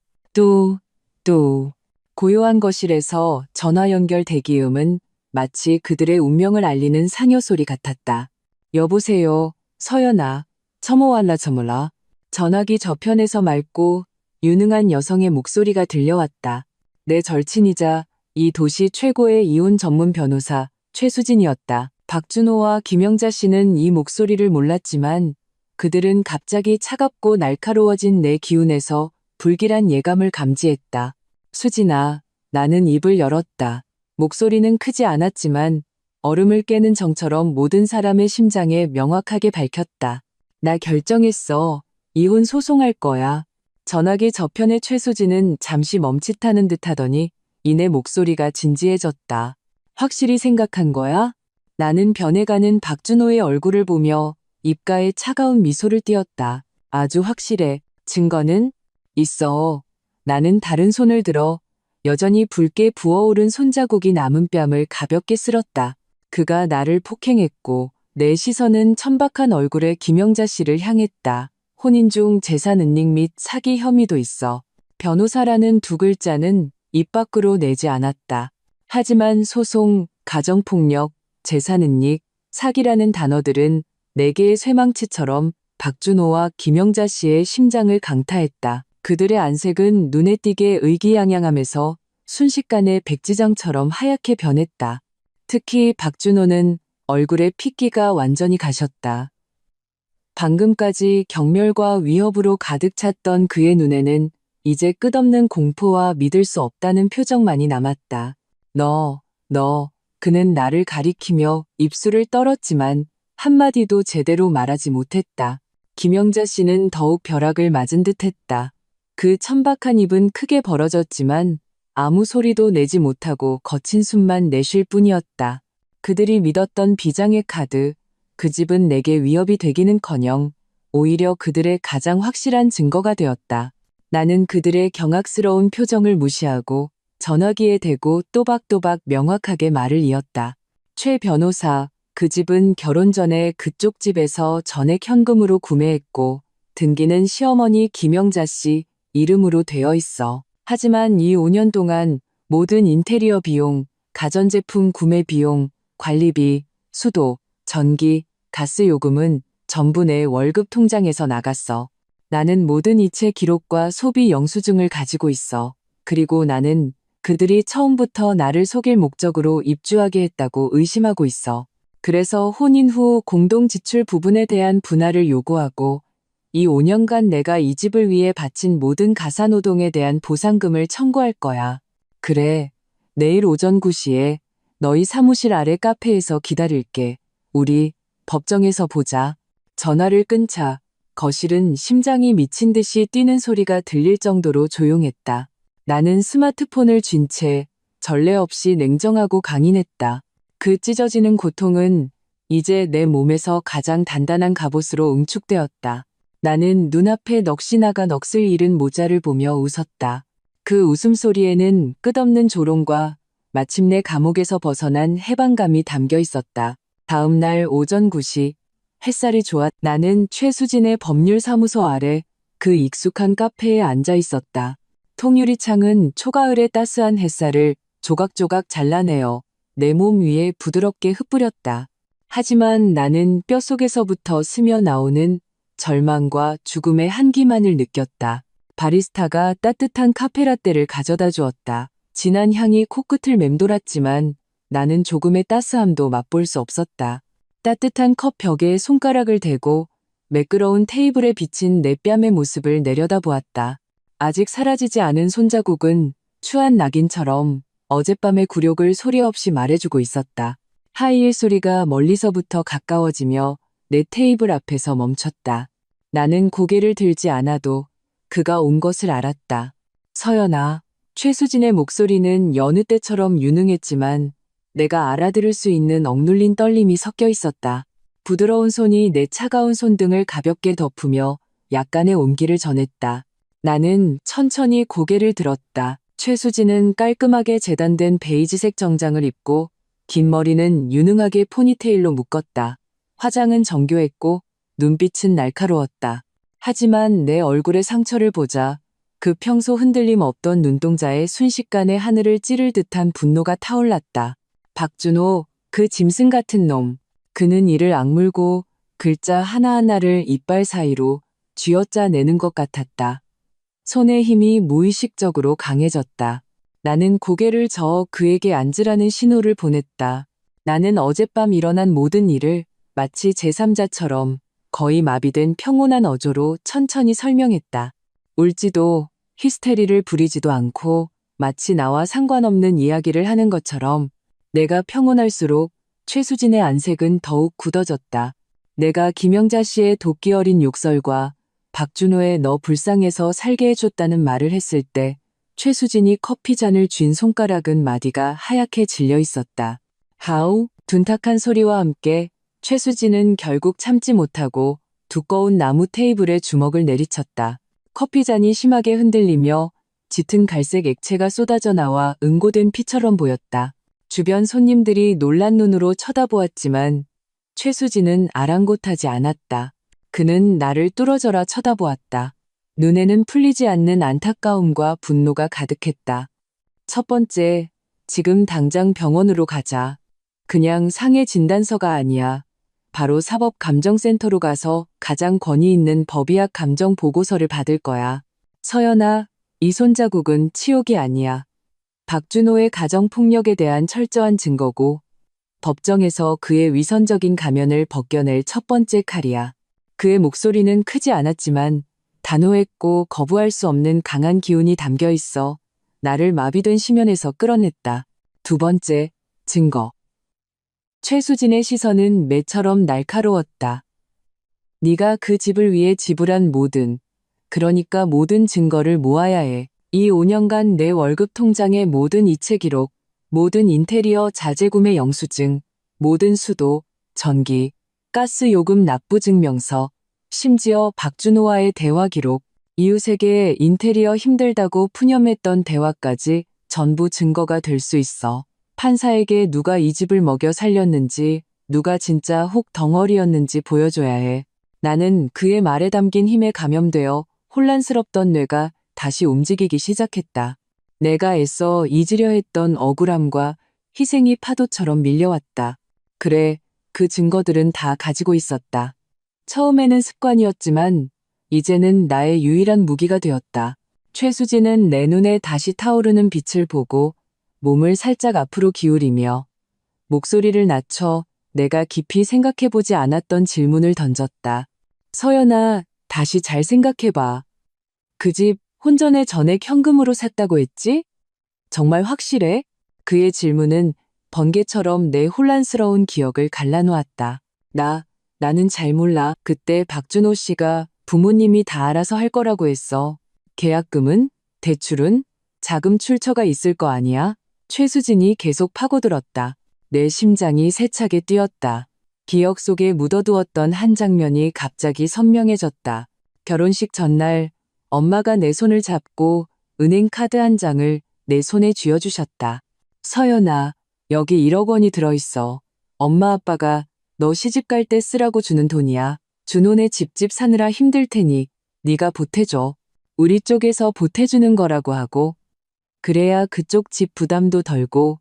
또. 고요한 거실에서 전화 연결 대기음은 마치 그들의 운명을 알리는 상여 소리 같았다. 여보세요, 서연아. 처모왈라 처몰라. 전화기 저편에서 맑고 유능한 여성의 목소리가 들려왔다. 내 절친이자 이 도시 최고의 이혼 전문 변호사 최수진이었다. 박준호와 김영자 씨는 이 목소리를 몰랐지만 그들은 갑자기 차갑고 날카로워진 내 기운에서 불길한 예감을 감지했다. 수진아, 나는 입을 열었다. 목소리는 크지 않았지만 얼음을 깨는 정처럼 모든 사람의 심장에 명확하게 밝혔다. 나 결정했어. 이혼 소송할 거야. 전화기 저편의 최수진은 잠시 멈칫하는 듯 하더니 이내 목소리가 진지해졌다. 확실히 생각한 거야? 나는 변해가는 박준호의 얼굴을 보며 입가에 차가운 미소를 띄었다. 아주 확실해. 증거는? 있어. 나는 다른 손을 들어 여전히 붉게 부어오른 손자국이 남은 뺨을 가볍게 쓸었다. 그가 나를 폭행했고 내 시선은 천박한 얼굴의 김영자 씨를 향했다. 혼인 중 재산 은닉 및 사기 혐의도 있어. 변호사라는 두 글자는 입 밖으로 내지 않았다. 하지만 소송, 가정폭력, 재산 은닉, 사기라는 단어들은 네 개의 쇠망치처럼 박준호와 김영자 씨의 심장을 강타했다. 그들의 안색은 눈에 띄게 의기양양하면서 순식간에 백지장처럼 하얗게 변했다. 특히 박준호는 얼굴에 핏기가 완전히 가셨다. 방금까지 경멸과 위협으로 가득 찼던 그의 눈에는 이제 끝없는 공포와 믿을 수 없다는 표정만이 남았다. 너, 그는 나를 가리키며 입술을 떨었지만 한마디도 제대로 말하지 못했다. 김영자 씨는 더욱 벼락을 맞은 듯했다. 그 천박한 입은 크게 벌어졌지만 아무 소리도 내지 못하고 거친 숨만 내쉴 뿐이었다. 그들이 믿었던 비장의 카드, 그 집은 내게 위협이 되기는커녕 오히려 그들의 가장 확실한 증거가 되었다. 나는 그들의 경악스러운 표정을 무시하고 전화기에 대고 또박또박 명확하게 말을 이었다. 최 변호사, 그 집은 결혼 전에 그쪽 집에서 전액 현금으로 구매했고 등기는 시어머니 김영자 씨 이름으로 되어 있어. 하지만 이 5년 동안 모든 인테리어 비용, 가전제품 구매 비용, 관리비, 수도, 전기, 가스 요금은 전부 내 월급 통장에서 나갔어. 나는 모든 이체 기록과 소비 영수증을 가지고 있어. 그리고 나는 그들이 처음부터 나를 속일 목적으로 입주하게 했다고 의심하고 있어. 그래서 혼인 후 공동 지출 부분에 대한 분할을 요구하고 이 5년간 내가 이 집을 위해 바친 모든 가사노동에 대한 보상금을 청구할 거야. 그래, 내일 오전 9시에 너희 사무실 아래 카페에서 기다릴게. 우리 법정에서 보자. 전화를 끊자 거실은 심장이 미친 듯이 뛰는 소리가 들릴 정도로 조용했다. 나는 스마트폰을 쥔 채 전례 없이 냉정하고 강인했다. 그 찢어지는 고통은 이제 내 몸에서 가장 단단한 갑옷으로 응축되었다. 나는 눈앞에 넋이나가 넋을 잃은 모자를 보며 웃었다. 그 웃음소리에는 끝없는 조롱과 마침내 감옥에서 벗어난 해방감이 담겨 있었다. 다음 날 오전 9시 햇살이 좋아 나는 최수진의 법률사무소 아래 그 익숙한 카페에 앉아 있었다. 통유리창은 초가을의 따스한 햇살을 조각조각 잘라내어 내 몸 위에 부드럽게 흩뿌렸다. 하지만 나는 뼛속에서부터 스며나오는 절망과 죽음의 한기만을 느꼈다. 바리스타가 따뜻한 카페라떼를 가져다 주었다. 진한 향이 코끝을 맴돌았지만 나는 조금의 따스함도 맛볼 수 없었다. 따뜻한 컵 벽에 손가락을 대고 매끄러운 테이블에 비친 내 뺨의 모습을 내려다보았다. 아직 사라지지 않은 손자국은 추한 낙인처럼 어젯밤의 굴욕을 소리 없이 말해주고 있었다. 하이힐 소리가 멀리서부터 가까워지며 내 테이블 앞에서 멈췄다. 나는 고개를 들지 않아도 그가 온 것을 알았다. 서연아, 최수진의 목소리는 여느 때처럼 유능했지만 내가 알아들을 수 있는 억눌린 떨림이 섞여 있었다. 부드러운 손이 내 차가운 손등을 가볍게 덮으며 약간의 온기를 전했다. 나는 천천히 고개를 들었다. 최수진은 깔끔하게 재단된 베이지색 정장을 입고 긴 머리는 유능하게 포니테일로 묶었다. 화장은 정교했고 눈빛은 날카로웠다. 하지만 내 얼굴의 상처를 보자 그 평소 흔들림 없던 눈동자에 순식간에 하늘을 찌를 듯한 분노가 타올랐다. 박준호, 그 짐승 같은 놈. 그는 이를 악물고 글자 하나하나를 이빨 사이로 쥐어짜내는 것 같았다. 손의 힘이 무의식적으로 강해졌다. 나는 고개를 저어 그에게 앉으라는 신호를 보냈다. 나는 어젯밤 일어난 모든 일을 마치 제3자처럼 거의 마비된 평온한 어조로 천천히 설명했다. 울지도 히스테리를 부리지도 않고 마치 나와 상관없는 이야기를 하는 것처럼. 내가 평온할수록 최수진의 안색은 더욱 굳어졌다. 내가 김영자 씨의 도끼 어린 욕설과 박준호의 너 불쌍해서 살게 해줬다는 말을 했을 때 최수진이 커피잔을 쥔 손가락은 마디가 하얗게 질려 있었다. 하우, 둔탁한 소리와 함께 최수진은 결국 참지 못하고 두꺼운 나무 테이블에 주먹을 내리쳤다. 커피잔이 심하게 흔들리며 짙은 갈색 액체가 쏟아져 나와 응고된 피처럼 보였다. 주변 손님들이 놀란 눈으로 쳐다보았지만 최수진은 아랑곳하지 않았다. 그는 나를 뚫어져라 쳐다보았다. 눈에는 풀리지 않는 안타까움과 분노가 가득했다. 첫 번째, 지금 당장 병원으로 가자. 그냥 상해 진단서가 아니야. 바로 사법감정센터로 가서 가장 권위 있는 법의학 감정 보고서를 받을 거야. 서연아, 이 손자국은 치욕이 아니야. 박준호의 가정폭력에 대한 철저한 증거고 법정에서 그의 위선적인 가면을 벗겨낼 첫 번째 칼이야. 그의 목소리는 크지 않았지만 단호했고 거부할 수 없는 강한 기운이 담겨 있어 나를 마비된 심연에서 끌어냈다. 두 번째, 증거. 최수진의 시선은 매처럼 날카로웠다. 네가 그 집을 위해 지불한 그러니까 모든 증거를 모아야 해. 이 5년간 내 월급 통장의 모든 이체 기록, 모든 인테리어 자재 구매 영수증, 모든 수도, 전기, 가스 요금 납부 증명서, 심지어 박준호와의 대화 기록, 이웃에게 인테리어 힘들다고 푸념했던 대화까지 전부 증거가 될 수 있어. 판사에게 누가 이 집을 먹여 살렸는지, 누가 진짜 혹 덩어리였는지 보여줘야 해. 나는 그의 말에 담긴 힘에 감염되어 혼란스럽던 뇌가 다시 움직이기 시작했다. 내가 애써 잊으려 했던 억울함과 희생이 파도처럼 밀려왔다. 그래, 그 증거들은 다 가지고 있었다. 처음에는 습관이었지만 이제는 나의 유일한 무기가 되었다. 최수진은 내 눈에 다시 타오르는 빛을 보고 몸을 살짝 앞으로 기울이며 목소리를 낮춰 내가 깊이 생각해보지 않았던 질문을 던졌다. 서연아, 다시 잘 생각해봐. 그 집 혼전에 전액 현금으로 샀다고 했지? 정말 확실해? 그의 질문은 번개처럼 내 혼란스러운 기억을 갈라놓았다. 나는 잘 몰라. 그때 박준호 씨가 부모님이 다 알아서 할 거라고 했어. 계약금은? 대출은? 자금 출처가 있을 거 아니야? 최수진이 계속 파고들었다. 내 심장이 세차게 뛰었다. 기억 속에 묻어두었던 한 장면이 갑자기 선명해졌다. 결혼식 전날 엄마가 내 손을 잡고 은행 카드 한 장을 내 손에 쥐어주셨다. 서연아, 여기 1억 원이 들어있어. 엄마 아빠가 너 시집 갈 때 쓰라고 주는 돈이야. 준호네 집집 사느라 힘들 테니 네가 보태줘. 우리 쪽에서 보태주는 거라고 하고 그래야 그쪽 집 부담도 덜고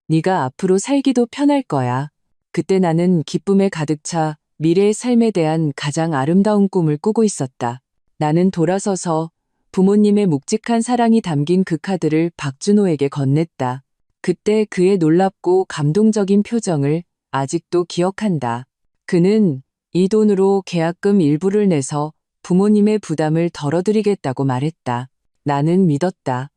네가 앞으로 살기도 편할 거야. 그때 나는 기쁨에 가득 차 미래의 삶에 대한 가장 아름다운 꿈을 꾸고 있었다. 나는 돌아서서 부모님의 묵직한 사랑이 담긴 그 카드를 박준호에게 건넸다. 그때 그의 놀랍고 감동적인 표정을 아직도 기억한다. 그는 이 돈으로 계약금 일부를 내서 부모님의 부담을 덜어드리겠다고 말했다. 나는 믿었다.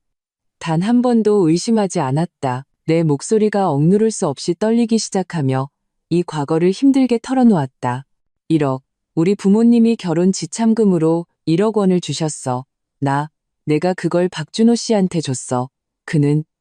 단 한 번도 의심하지 않았다. 내 목소리가 억누를 수 없이 떨리기 시작하며 이 과거를 힘들게 털어놓았다. 1억. 우리 부모님이 결혼 지참금으로 1억 원을 주셨어. 내가 그걸 박준호 씨한테 줬어.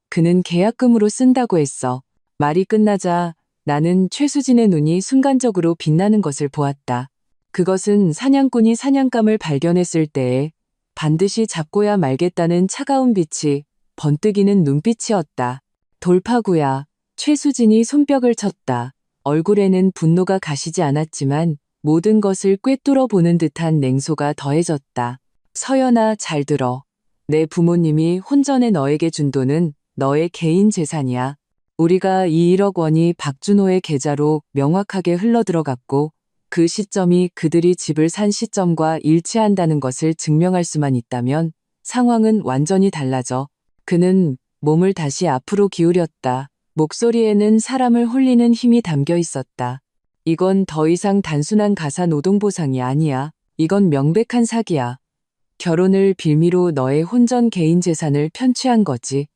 그는 계약금으로 쓴다고 했어. 말이 끝나자 나는 최수진의 눈이 순간적으로 빛나는 것을 보았다. 그것은 사냥꾼이 사냥감을 발견했을 때에 반드시 잡고야 말겠다는 차가운 빛이 번뜩이는 눈빛이었다. 돌파구야. 최수진이 손뼉을 쳤다. 얼굴에는 분노가 가시지 않았지만 모든 것을 꿰뚫어 보는 듯한 냉소가 더해졌다. 서연아, 잘 들어. 내 부모님이 혼전에 너에게 준 돈은 너의 개인 재산이야. 우리가 이 1억 원이 박준호의 계좌로 명확하게 흘러들어갔고 그 시점이 그들이 집을 산 시점과 일치한다는 것을 증명할 수만 있다면 상황은 완전히 달라져. 그는 몸을 다시 앞으로 기울였다. 목소리에는 사람을 홀리는 힘이 담겨 있었다. 이건 더 이상 단순한 가사 노동보상이 아니야. 이건 명백한 사기야. 결혼을 빌미로 너의 혼전 개인 재산을 편취한 거지.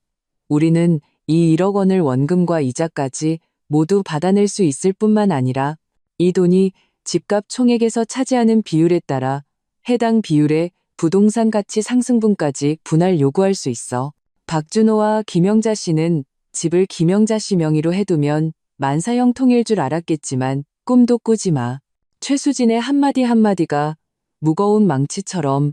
우리는 이 1억 원을 원금과 이자까지 모두 받아낼 수 있을 뿐만 아니라 이 돈이 집값 총액에서 차지하는 비율에 따라 해당 비율의 부동산 가치 상승분까지 분할 요구할 수 있어. 박준호와 김영자 씨는 집을 김영자 씨 명의로 해두면 만사형 통일 줄 알았겠지만 꿈도 꾸지 마. 최수진의 한마디 한마디가 무거운 망치처럼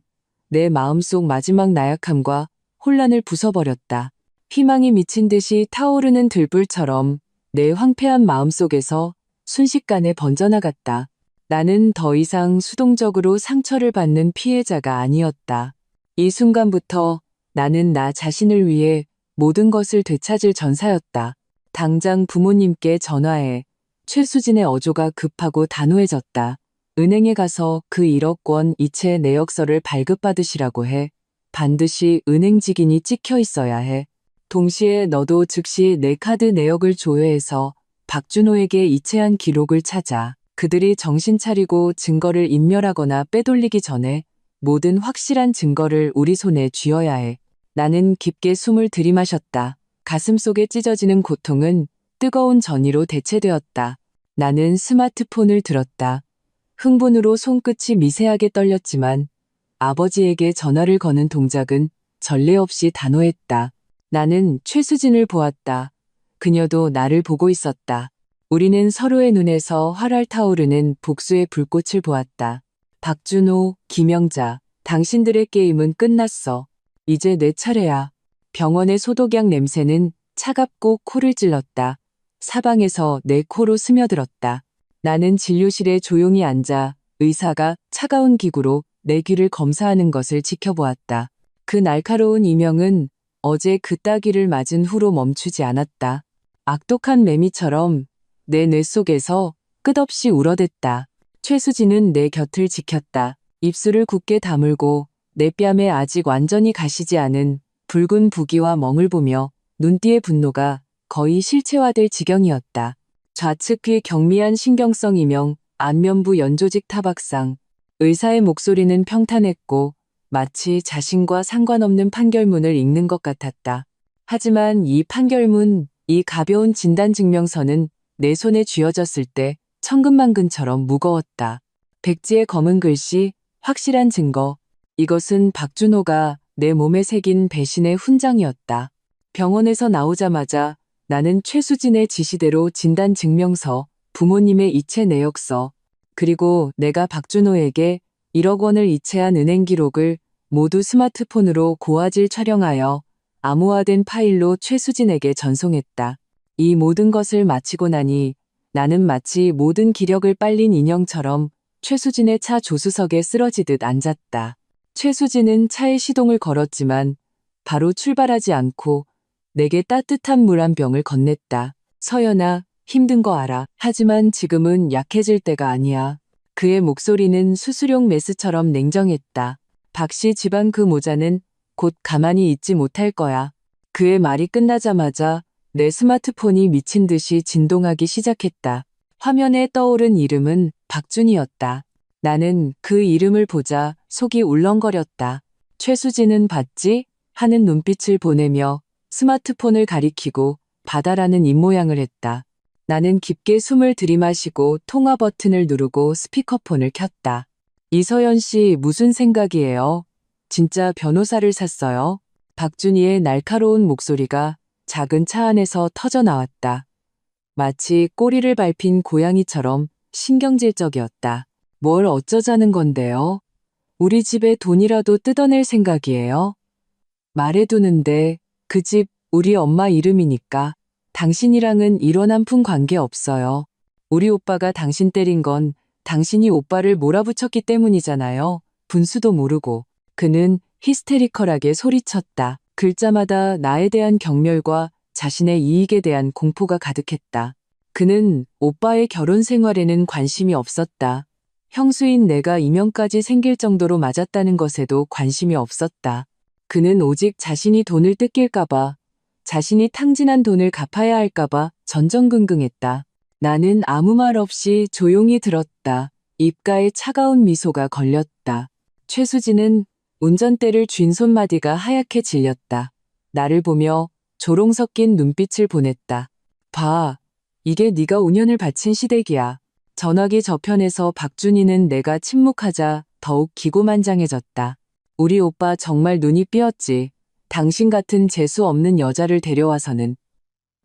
내 마음속 마지막 나약함과 혼란을 부숴버렸다. 희망이 미친 듯이 타오르는 들불처럼 내 황폐한 마음속에서 순식간에 번져나갔다. 나는 더 이상 수동적으로 상처를 받는 피해자가 아니었다. 이 순간부터 나는 나 자신을 위해 모든 것을 되찾을 전사였다. 당장 부모님께 전화해. 최수진의 어조가 급하고 단호해졌다. 은행에 가서 그 1억 원 이체 내역서를 발급받으시라고 해. 반드시 은행 직인이 찍혀 있어야 해. 동시에 너도 즉시 내 카드 내역을 조회해서 박준호에게 이체한 기록을 찾아. 그들이 정신 차리고 증거를 인멸하거나 빼돌리기 전에 모든 확실한 증거를 우리 손에 쥐어야 해. 나는 깊게 숨을 들이마셨다. 가슴속에 찢어지는 고통은 뜨거운 전의로 대체되었다. 나는 스마트폰을 들었다. 흥분으로 손끝이 미세하게 떨렸지만 아버지에게 전화를 거는 동작은 전례 없이 단호했다. 나는 최수진을 보았다. 그녀도 나를 보고 있었다. 우리는 서로의 눈에서 활활 타오르는 복수의 불꽃을 보았다. 박준호, 김영자, 당신들의 게임은 끝났어. 이제 내 차례야. 병원의 소독약 냄새는 차갑고 코를 찔렀다. 사방에서 내 코로 스며들었다. 나는 진료실에 조용히 앉아 의사가 차가운 기구로 내 귀를 검사하는 것을 지켜보았다. 그 날카로운 이명은 어제 그 따귀를 맞은 후로 멈추지 않았다. 악독한 매미처럼 내 뇌 속에서 끝없이 울어댔다. 최수진은 내 곁을 지켰다. 입술을 굳게 다물고 내 뺨에 아직 완전히 가시지 않은 붉은 부기와 멍을 보며 눈띠의 분노가 거의 실체화될 지경이었다. 좌측 귀 경미한 신경성 이명, 안면부 연조직 타박상. 의사의 목소리는 평탄했고 마치 자신과 상관없는 판결문을 읽는 것 같았다. 하지만 이 판결문, 이 가벼운 진단증명서는 내 손에 쥐어졌을 때 천근만근처럼 무거웠다. 백지의 검은 글씨, 확실한 증거. 이것은 박준호가 내 몸에 새긴 배신의 훈장이었다. 병원에서 나오자마자 나는 최수진의 지시대로 진단증명서, 부모님의 이체 내역서, 그리고 내가 박준호에게 1억 원을 이체한 은행 기록을 모두 스마트폰으로 고화질 촬영하여 암호화된 파일로 최수진에게 전송했다. 이 모든 것을 마치고 나니 나는 마치 모든 기력을 빨린 인형처럼 최수진의 차 조수석에 쓰러지듯 앉았다. 최수진은 차에 시동을 걸었지만 바로 출발하지 않고 내게 따뜻한 물 한 병을 건넸다. 서연아, 힘든 거 알아. 하지만 지금은 약해질 때가 아니야. 그의 목소리는 수수용 메스처럼 냉정했다. 박씨 집안 그 모자는 곧 가만히 있지 못할 거야. 그의 말이 끝나자마자 내 스마트폰이 미친 듯이 진동하기 시작했다. 화면에 떠오른 이름은 박준이었다. 나는 그 이름을 보자 속이 울렁거렸다. 최수진은 봤지? 하는 눈빛을 보내며 스마트폰을 가리키고 받아라는 입모양을 했다. 나는 깊게 숨을 들이마시고 통화 버튼을 누르고 스피커폰을 켰다. 이서연 씨 무슨 생각이에요? 진짜 변호사를 샀어요? 박준희의 날카로운 목소리가 작은 차 안에서 터져 나왔다. 마치 꼬리를 밟힌 고양이처럼 신경질적이었다. 뭘 어쩌자는 건데요? 우리 집에 돈이라도 뜯어낼 생각이에요? 말해두는데 그 집 우리 엄마 이름이니까 당신이랑은 일원 한 푼 관계 없어요. 우리 오빠가 당신 때린 건 당신이 오빠를 몰아붙였기 때문이잖아요. 분수도 모르고. 그는 히스테리컬하게 소리쳤다. 글자마다 나에 대한 경멸과 자신의 이익에 대한 공포가 가득했다. 그는 오빠의 결혼 생활에는 관심이 없었다. 형수인 내가 이명까지 생길 정도로 맞았다는 것에도 관심이 없었다. 그는 오직 자신이 돈을 뜯길까봐, 자신이 탕진한 돈을 갚아야 할까봐 전전긍긍했다. 나는 아무 말 없이 조용히 들었다. 입가에 차가운 미소가 걸렸다. 최수진은 운전대를 쥔 손마디가 하얗게 질렸다. 나를 보며 조롱 섞인 눈빛을 보냈다. 봐, 이게 네가 5년을 바친 시댁이야. 전화기 저편에서 박준희는 내가 침묵하자 더욱 기고만장해졌다. 우리 오빠 정말 눈이 삐었지. 당신 같은 재수 없는 여자를 데려와서는.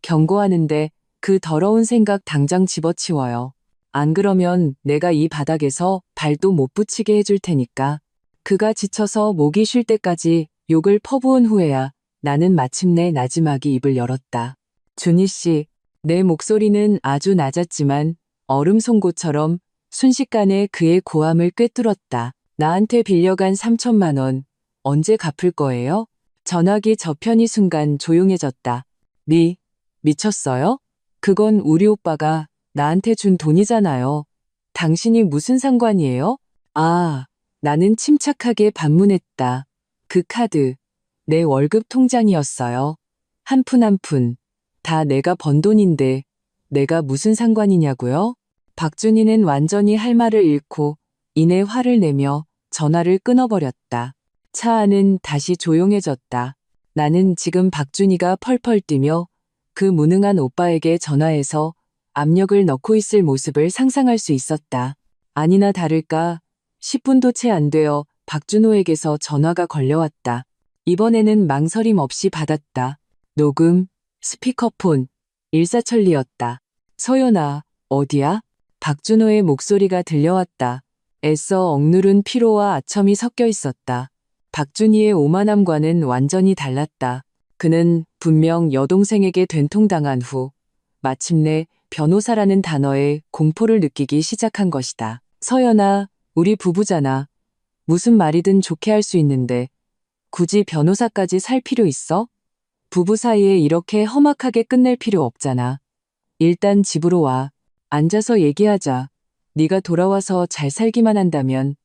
경고하는데 그 더러운 생각 당장 집어치워요. 안 그러면 내가 이 바닥에서 발도 못 붙이게 해줄 테니까. 그가 지쳐서 목이 쉴 때까지 욕을 퍼부은 후에야 나는 마침내 나지막이 입을 열었다. 준희 씨, 내 목소리는 아주 낮았지만 얼음 송곳처럼 순식간에 그의 고함을 꿰뚫었다. 나한테 빌려간 3천만 원 언제 갚을 거예요? 전화기 저편이 순간 조용해졌다. 미쳤어요? 그건 우리 오빠가 나한테 준 돈이잖아요. 당신이 무슨 상관이에요? 아, 나는 침착하게 반문했다. 그 카드, 내 월급 통장이었어요. 한 푼 한 푼. 다 내가 번 돈인데 내가 무슨 상관이냐고요? 박준희는 완전히 할 말을 잃고 이내 화를 내며 전화를 끊어버렸다. 차 안은 다시 조용해졌다. 나는 지금 박준희가 펄펄 뛰며 그 무능한 오빠에게 전화해서 압력을 넣고 있을 모습을 상상할 수 있었다. 아니나 다를까 10분도 채 안 되어 박준호에게서 전화가 걸려왔다. 이번에는 망설임 없이 받았다. 녹음, 스피커폰, 일사천리였다. 서연아, 어디야? 박준호의 목소리가 들려왔다. 애써 억누른 피로와 아첨이 섞여 있었다. 박준희의 오만함과는 완전히 달랐다. 그는 분명 여동생에게 된통당한 후 마침내 변호사라는 단어에 공포를 느끼기 시작한 것이다. 서연아, 우리 부부잖아. 무슨 말이든 좋게 할 수 있는데 굳이 변호사까지 살 필요 있어? 부부 사이에 이렇게 험악하게 끝낼 필요 없잖아. 일단 집으로 와. 앉아서 얘기하자. 네가 돌아와서 잘 살기만 한다면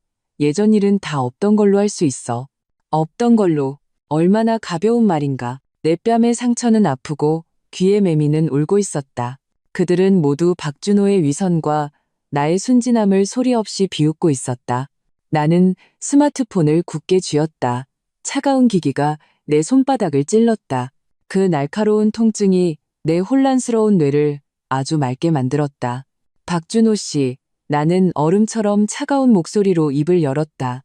예전 일은 다 없던 걸로 할 수 있어. 없던 걸로. 얼마나 가벼운 말인가. 내 뺨의 상처는 아프고 귀의 매미는 울고 있었다. 그들은 모두 박준호의 위선과 나의 순진함을 소리 없이 비웃고 있었다. 나는 스마트폰을 굳게 쥐었다. 차가운 기기가 내 손바닥을 찔렀다. 그 날카로운 통증이 내 혼란스러운 뇌를 아주 맑게 만들었다. 박준호 씨, 나는 얼음처럼 차가운 목소리로 입을 열었다.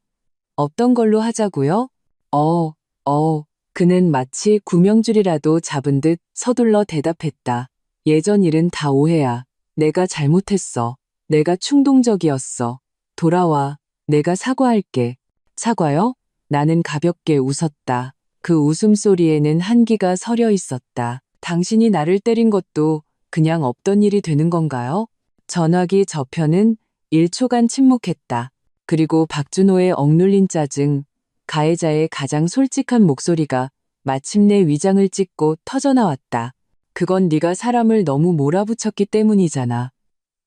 없던 걸로 하자고요? 그는 마치 구명줄이라도 잡은 듯 서둘러 대답했다. 예전 일은 다 오해야. 내가 잘못했어. 내가 충동적이었어. 돌아와. 내가 사과할게. 사과요? 나는 가볍게 웃었다. 그 웃음소리에는 한기가 서려 있었다. 당신이 나를 때린 것도 그냥 없던 일이 되는 건가요? 전화기 저편은 1초간 침묵했다. 그리고 박준호의 억눌린 짜증, 가해자의 가장 솔직한 목소리가 마침내 위장을 찢고 터져나왔다. 그건 네가 사람을 너무 몰아붙였기 때문이잖아.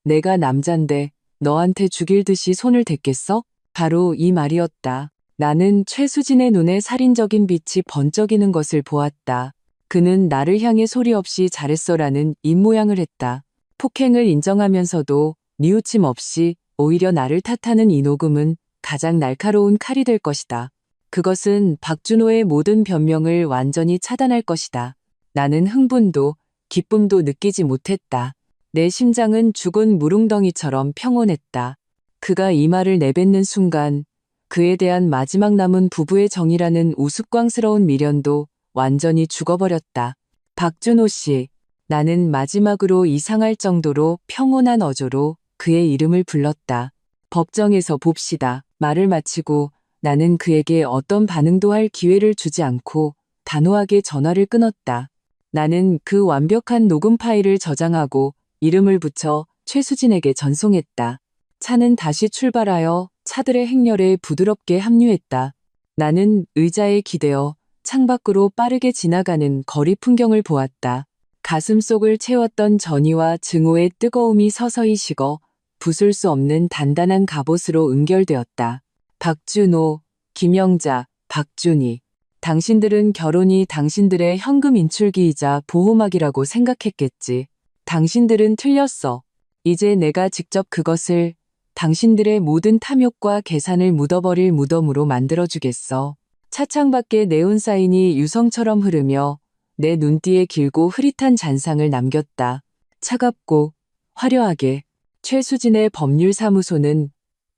내가 남잔데 너한테 죽일 듯이 손을 댔겠어? 바로 이 말이었다. 나는 최수진의 눈에 살인적인 빛이 번쩍이는 것을 보았다. 그는 나를 향해 소리 없이 잘했어라는 입모양을 했다. 폭행을 인정하면서도 뉘우침 없이 오히려 나를 탓하는 이 녹음은 가장 날카로운 칼이 될 것이다. 그것은 박준호의 모든 변명을 완전히 차단할 것이다. 나는 흥분도 기쁨도 느끼지 못했다. 내 심장은 죽은 무릉덩이처럼 평온했다. 그가 이 말을 내뱉는 순간 그에 대한 마지막 남은 부부의 정이라는 우스꽝스러운 미련도 완전히 죽어버렸다. 박준호 씨, 나는 마지막으로 이상할 정도로 평온한 어조로 그의 이름을 불렀다. 법정에서 봅시다. 말을 마치고 나는 그에게 어떤 반응도 할 기회를 주지 않고 단호하게 전화를 끊었다. 나는 그 완벽한 녹음 파일을 저장하고 이름을 붙여 최수진에게 전송했다. 차는 다시 출발하여 차들의 행렬에 부드럽게 합류했다. 나는 의자에 기대어 창밖으로 빠르게 지나가는 거리 풍경을 보았다. 가슴속을 채웠던 전의와 증오의 뜨거움이 서서히 식어 부술 수 없는 단단한 갑옷으로 응결되었다. 박준호, 김영자, 박준희. 당신들은 결혼이 당신들의 현금 인출기이자 보호막이라고 생각했겠지. 당신들은 틀렸어. 이제 내가 직접 그것을 당신들의 모든 탐욕과 계산을 묻어버릴 무덤으로 만들어주겠어. 차창 밖에 네온사인이 유성처럼 흐르며 내 눈뒤에 길고 흐릿한 잔상을 남겼다. 차갑고 화려하게 최수진의 법률사무소는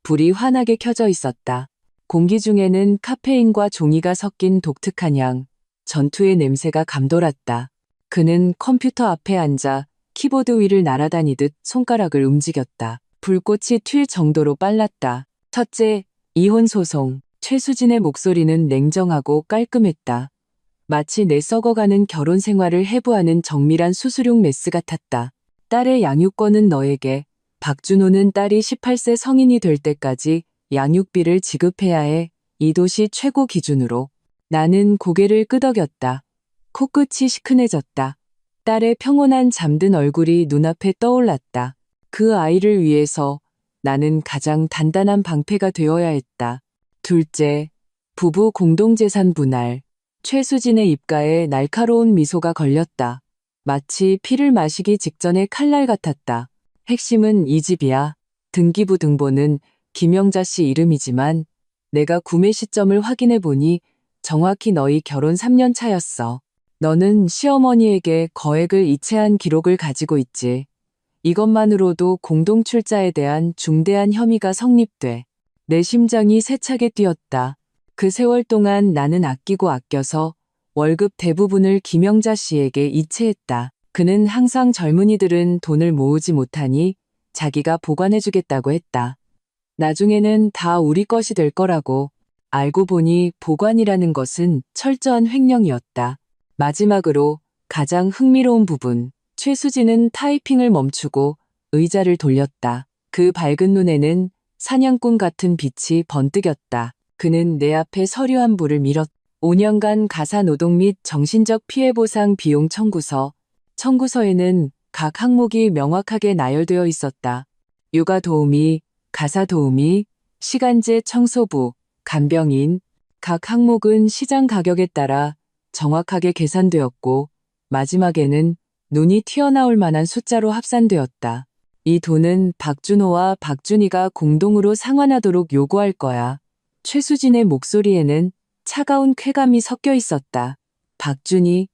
불이 환하게 켜져 있었다. 공기 중에는 카페인과 종이가 섞인 독특한 향, 전투의 냄새가 감돌았다. 그는 컴퓨터 앞에 앉아 키보드 위를 날아다니듯 손가락을 움직였다. 불꽃이 튈 정도로 빨랐다. 첫째, 이혼 소송. 최수진의 목소리는 냉정하고 깔끔했다. 마치 내 썩어가는 결혼 생활을 해부하는 정밀한 수수료 메스 같았다. 딸의 양육권은 너에게, 박준호는 딸이 18세 성인이 될 때까지 양육비를 지급해야 해. 이 도시 최고 기준으로. 나는 고개를 끄덕였다. 코끝이 시큰해졌다. 딸의 평온한 잠든 얼굴이 눈앞에 떠올랐다. 그 아이를 위해서 나는 가장 단단한 방패가 되어야 했다. 둘째, 부부 공동재산 분할. 최수진의 입가에 날카로운 미소가 걸렸다. 마치 피를 마시기 직전의 칼날 같았다. 핵심은 이 집이야. 등기부 등본은 김영자 씨 이름이지만 내가 구매 시점을 확인해 보니 정확히 너희 결혼 3년 차였어. 너는 시어머니에게 거액을 이체한 기록을 가지고 있지. 이것만으로도 공동출자에 대한 중대한 혐의가 성립돼. 내 심장이 세차게 뛰었다. 그 세월 동안 나는 아끼고 아껴서 월급 대부분을 김영자 씨에게 이체했다. 그는 항상 젊은이들은 돈을 모으지 못하니 자기가 보관해주겠다고 했다. 나중에는 다 우리 것이 될 거라고. 알고 보니 보관이라는 것은 철저한 횡령이었다. 마지막으로 가장 흥미로운 부분. 최수진은 타이핑을 멈추고 의자를 돌렸다. 그 밝은 눈에는 사냥꾼 같은 빛이 번뜩였다. 그는 내 앞에 서류 한 부를 밀었다. 5년간 가사노동 및 정신적 피해보상 비용 청구서. 청구서에는 각 항목이 명확하게 나열되어 있었다. 육아 도우미, 가사 도우미, 시간제 청소부, 간병인. 각 항목은 시장 가격에 따라 정확하게 계산되었고 마지막에는 눈이 튀어나올 만한 숫자로 합산되었다. 이 돈은 박준호와 박준희가 공동으로 상환하도록 요구할 거야. 최수진의 목소리에는 차가운 쾌감이 섞여 있었다. 박준희,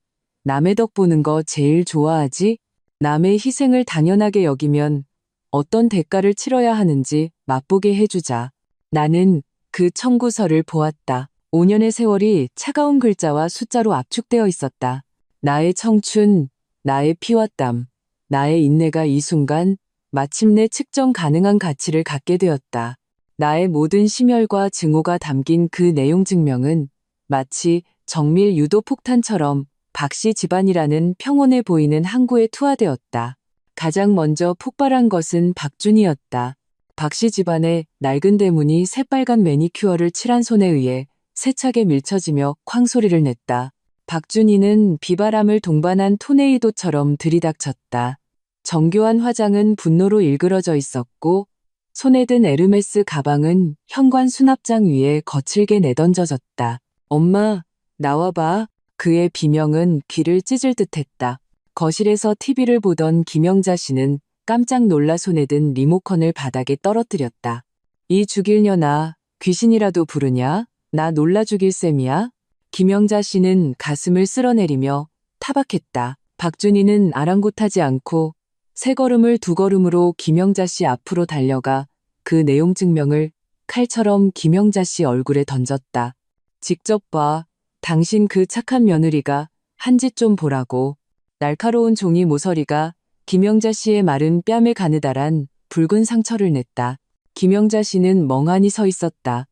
남의 덕 보는 거 제일 좋아하지? 남의 희생을 당연하게 여기면 어떤 대가를 치러야 하는지 맛보게 해주자. 나는 그 청구서를 보았다. 5년의 세월이 차가운 글자와 숫자로 압축되어 있었다. 나의 청춘, 나의 피와 땀, 나의 인내가 이 순간 마침내 측정 가능한 가치를 갖게 되었다. 나의 모든 심혈과 증오가 담긴 그 내용 증명은 마치 정밀 유도 폭탄처럼 박씨 집안이라는 평온해 보이는 항구에 투하되었다. 가장 먼저 폭발한 것은 박준이었다. 박씨 집안의 낡은 대문이 새빨간 매니큐어를 칠한 손에 의해 세차게 밀쳐지며 쾅소리를 냈다. 박준희는 비바람을 동반한 토네이도처럼 들이닥쳤다. 정교한 화장은 분노로 일그러져 있었고 손에 든 에르메스 가방은 현관 수납장 위에 거칠게 내던져졌다. 엄마, 나와봐. 그의 비명은 귀를 찢을 듯했다. 거실에서 TV를 보던 김영자 씨는 깜짝 놀라 손에 든 리모컨을 바닥에 떨어뜨렸다. 이 죽일 년아, 귀신이라도 부르냐? 나 놀라 죽일 셈이야? 김영자 씨는 가슴을 쓸어내리며 타박했다. 박준희는 아랑곳하지 않고 세 걸음을 두 걸음으로 김영자 씨 앞으로 달려가 그 내용 증명을 칼처럼 김영자 씨 얼굴에 던졌다. 직접 봐. 당신 그 착한 며느리가 한 짓 좀 보라고. 날카로운 종이 모서리가 김영자 씨의 마른 뺨에 가느다란 붉은 상처를 냈다. 김영자 씨는 멍하니 서 있었다.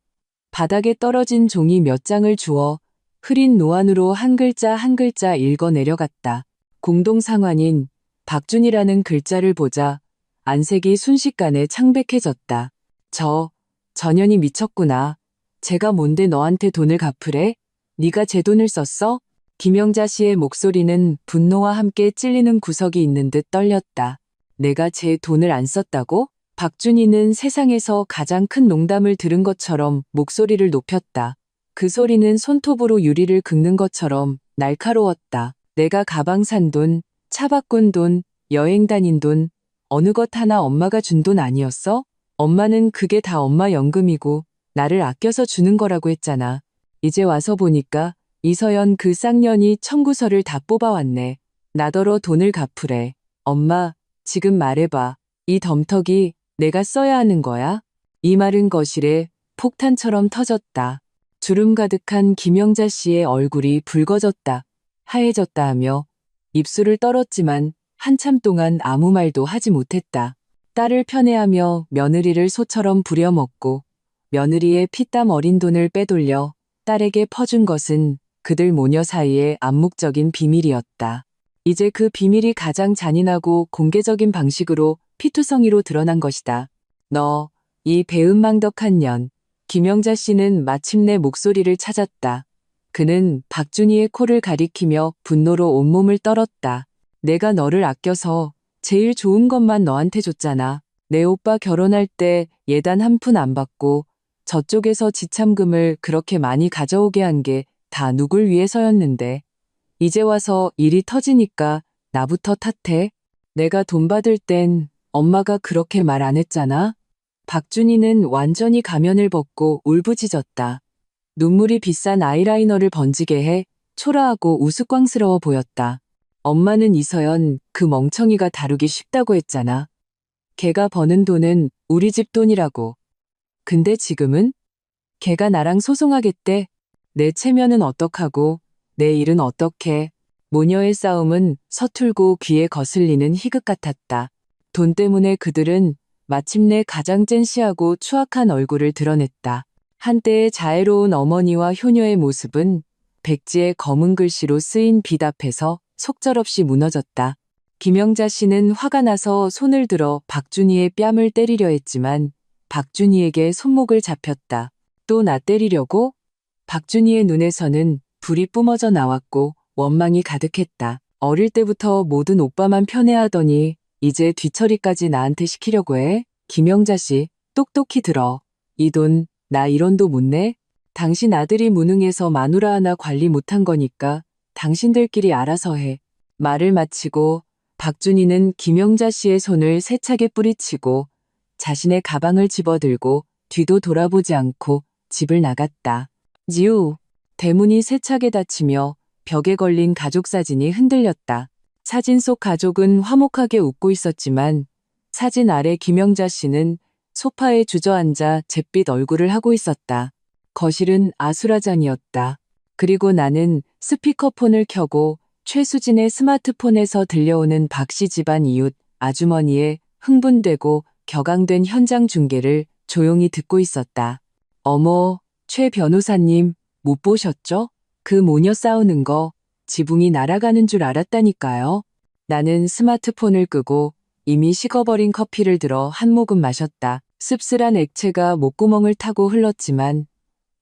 바닥에 떨어진 종이 몇 장을 주워 흐린 노안으로 한 글자 한 글자 읽어 내려갔다. 공동상환인 박준이라는 글자를 보자 안색이 순식간에 창백해졌다. 전현이 미쳤구나. 제가 뭔데 너한테 돈을 갚으래? 네가 제 돈을 썼어? 김영자 씨의 목소리는 분노와 함께 찔리는 구석이 있는 듯 떨렸다. 내가 제 돈을 안 썼다고? 박준이는 세상에서 가장 큰 농담을 들은 것처럼 목소리를 높였다. 그 소리는 손톱으로 유리를 긁는 것처럼 날카로웠다. 내가 가방 산 돈, 차 바꾼 돈, 여행 다닌 돈, 어느 것 하나 엄마가 준 돈 아니었어? 엄마는 그게 다 엄마 연금이고 나를 아껴서 주는 거라고 했잖아. 이제 와서 보니까 이서연 그 쌍년이 청구서를 다 뽑아왔네. 나더러 돈을 갚으래. 엄마, 지금 말해봐. 이 덤터기 내가 써야 하는 거야? 이 말은 거실에 폭탄처럼 터졌다. 주름 가득한 김영자 씨의 얼굴이 붉어졌다. 하얘졌다 하며 입술을 떨었지만 한참 동안 아무 말도 하지 못했다. 딸을 편애하며 며느리를 소처럼 부려먹고 며느리의 피땀 어린 돈을 빼돌려 딸에게 퍼준 것은 그들 모녀 사이의 암묵적인 비밀이었다. 이제 그 비밀이 가장 잔인하고 공개적인 방식으로 피투성이로 드러난 것이다. 너, 이 배은망덕한 년. 김영자 씨는 마침내 목소리를 찾았다. 그는 박준희의 코를 가리키며 분노로 온몸을 떨었다. 내가 너를 아껴서 제일 좋은 것만 너한테 줬잖아. 내 오빠 결혼할 때 예단 한 푼 안 받고 저쪽에서 지참금을 그렇게 많이 가져오게 한 게 다 누굴 위해서였는데. 이제 와서 일이 터지니까 나부터 탓해? 내가 돈 받을 땐 엄마가 그렇게 말 안 했잖아. 박준희는 완전히 가면을 벗고 울부짖었다. 눈물이 비싼 아이라이너를 번지게 해 초라하고 우스꽝스러워 보였다. 엄마는 이서연 그 멍청이가 다루기 쉽다고 했잖아. 걔가 버는 돈은 우리 집 돈이라고. 근데 지금은? 걔가 나랑 소송하겠대. 내 체면은 어떡하고 내 일은 어떡해. 모녀의 싸움은 서툴고 귀에 거슬리는 희극 같았다. 돈 때문에 그들은 마침내 가장 젠시하고 추악한 얼굴을 드러냈다. 한때의 자애로운 어머니와 효녀의 모습은 백지의 검은 글씨로 쓰인 빛 앞에서 속절없이 무너졌다. 김영자 씨는 화가 나서 손을 들어 박준희의 뺨을 때리려 했지만 박준희에게 손목을 잡혔다. 또 나 때리려고? 박준희의 눈에서는 불이 뿜어져 나왔고 원망이 가득했다. 어릴 때부터 모든 오빠만 편애하더니 이제 뒤처리까지 나한테 시키려고 해? 김영자 씨, 똑똑히 들어. 이 돈, 나 1원도 못 내? 당신 아들이 무능해서 마누라 하나 관리 못한 거니까 당신들끼리 알아서 해. 말을 마치고 박준희는 김영자 씨의 손을 세차게 뿌리치고 자신의 가방을 집어들고 뒤도 돌아보지 않고 집을 나갔다. 지우, 대문이 세차게 닫히며 벽에 걸린 가족 사진이 흔들렸다. 사진 속 가족은 화목하게 웃고 있었지만 사진 아래 김영자 씨는 소파에 주저앉아 잿빛 얼굴을 하고 있었다. 거실은 아수라장이었다. 그리고 나는 스피커폰을 켜고 최수진의 스마트폰에서 들려오는 박씨 집안 이웃 아주머니의 흥분되고 격앙된 현장 중계를 조용히 듣고 있었다. 어머, 최 변호사님, 못 보셨죠? 그 모녀 싸우는 거 지붕이 날아가는 줄 알았다니까요. 나는 스마트폰을 끄고 이미 식어버린 커피를 들어 한 모금 마셨다. 씁쓸한 액체가 목구멍을 타고 흘렀지만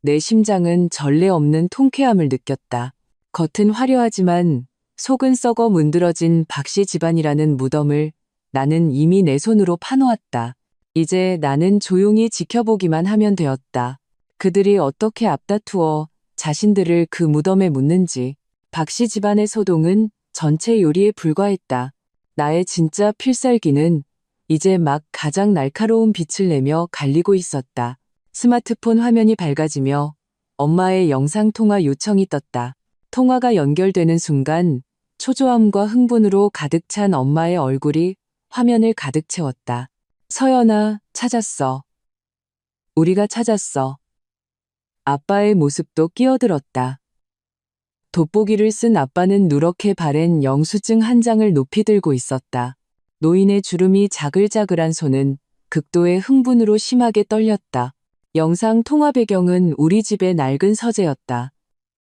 내 심장은 전례 없는 통쾌함을 느꼈다. 겉은 화려하지만 속은 썩어 문드러진 박씨 집안이라는 무덤을 나는 이미 내 손으로 파놓았다. 이제 나는 조용히 지켜보기만 하면 되었다. 그들이 어떻게 앞다투어 자신들을 그 무덤에 묻는지. 박씨 집안의 소동은 전체 요리에 불과했다. 나의 진짜 필살기는 이제 막 가장 날카로운 빛을 내며 갈리고 있었다. 스마트폰 화면이 밝아지며 엄마의 영상통화 요청이 떴다. 통화가 연결되는 순간 초조함과 흥분으로 가득 찬 엄마의 얼굴이 화면을 가득 채웠다. 서연아, 찾았어. 우리가 찾았어. 아빠의 모습도 끼어들었다. 돋보기를 쓴 아빠는 누렇게 바랜 영수증 한 장을 높이 들고 있었다. 노인의 주름이 자글자글한 손은 극도의 흥분으로 심하게 떨렸다. 영상 통화 배경은 우리 집의 낡은 서재였다.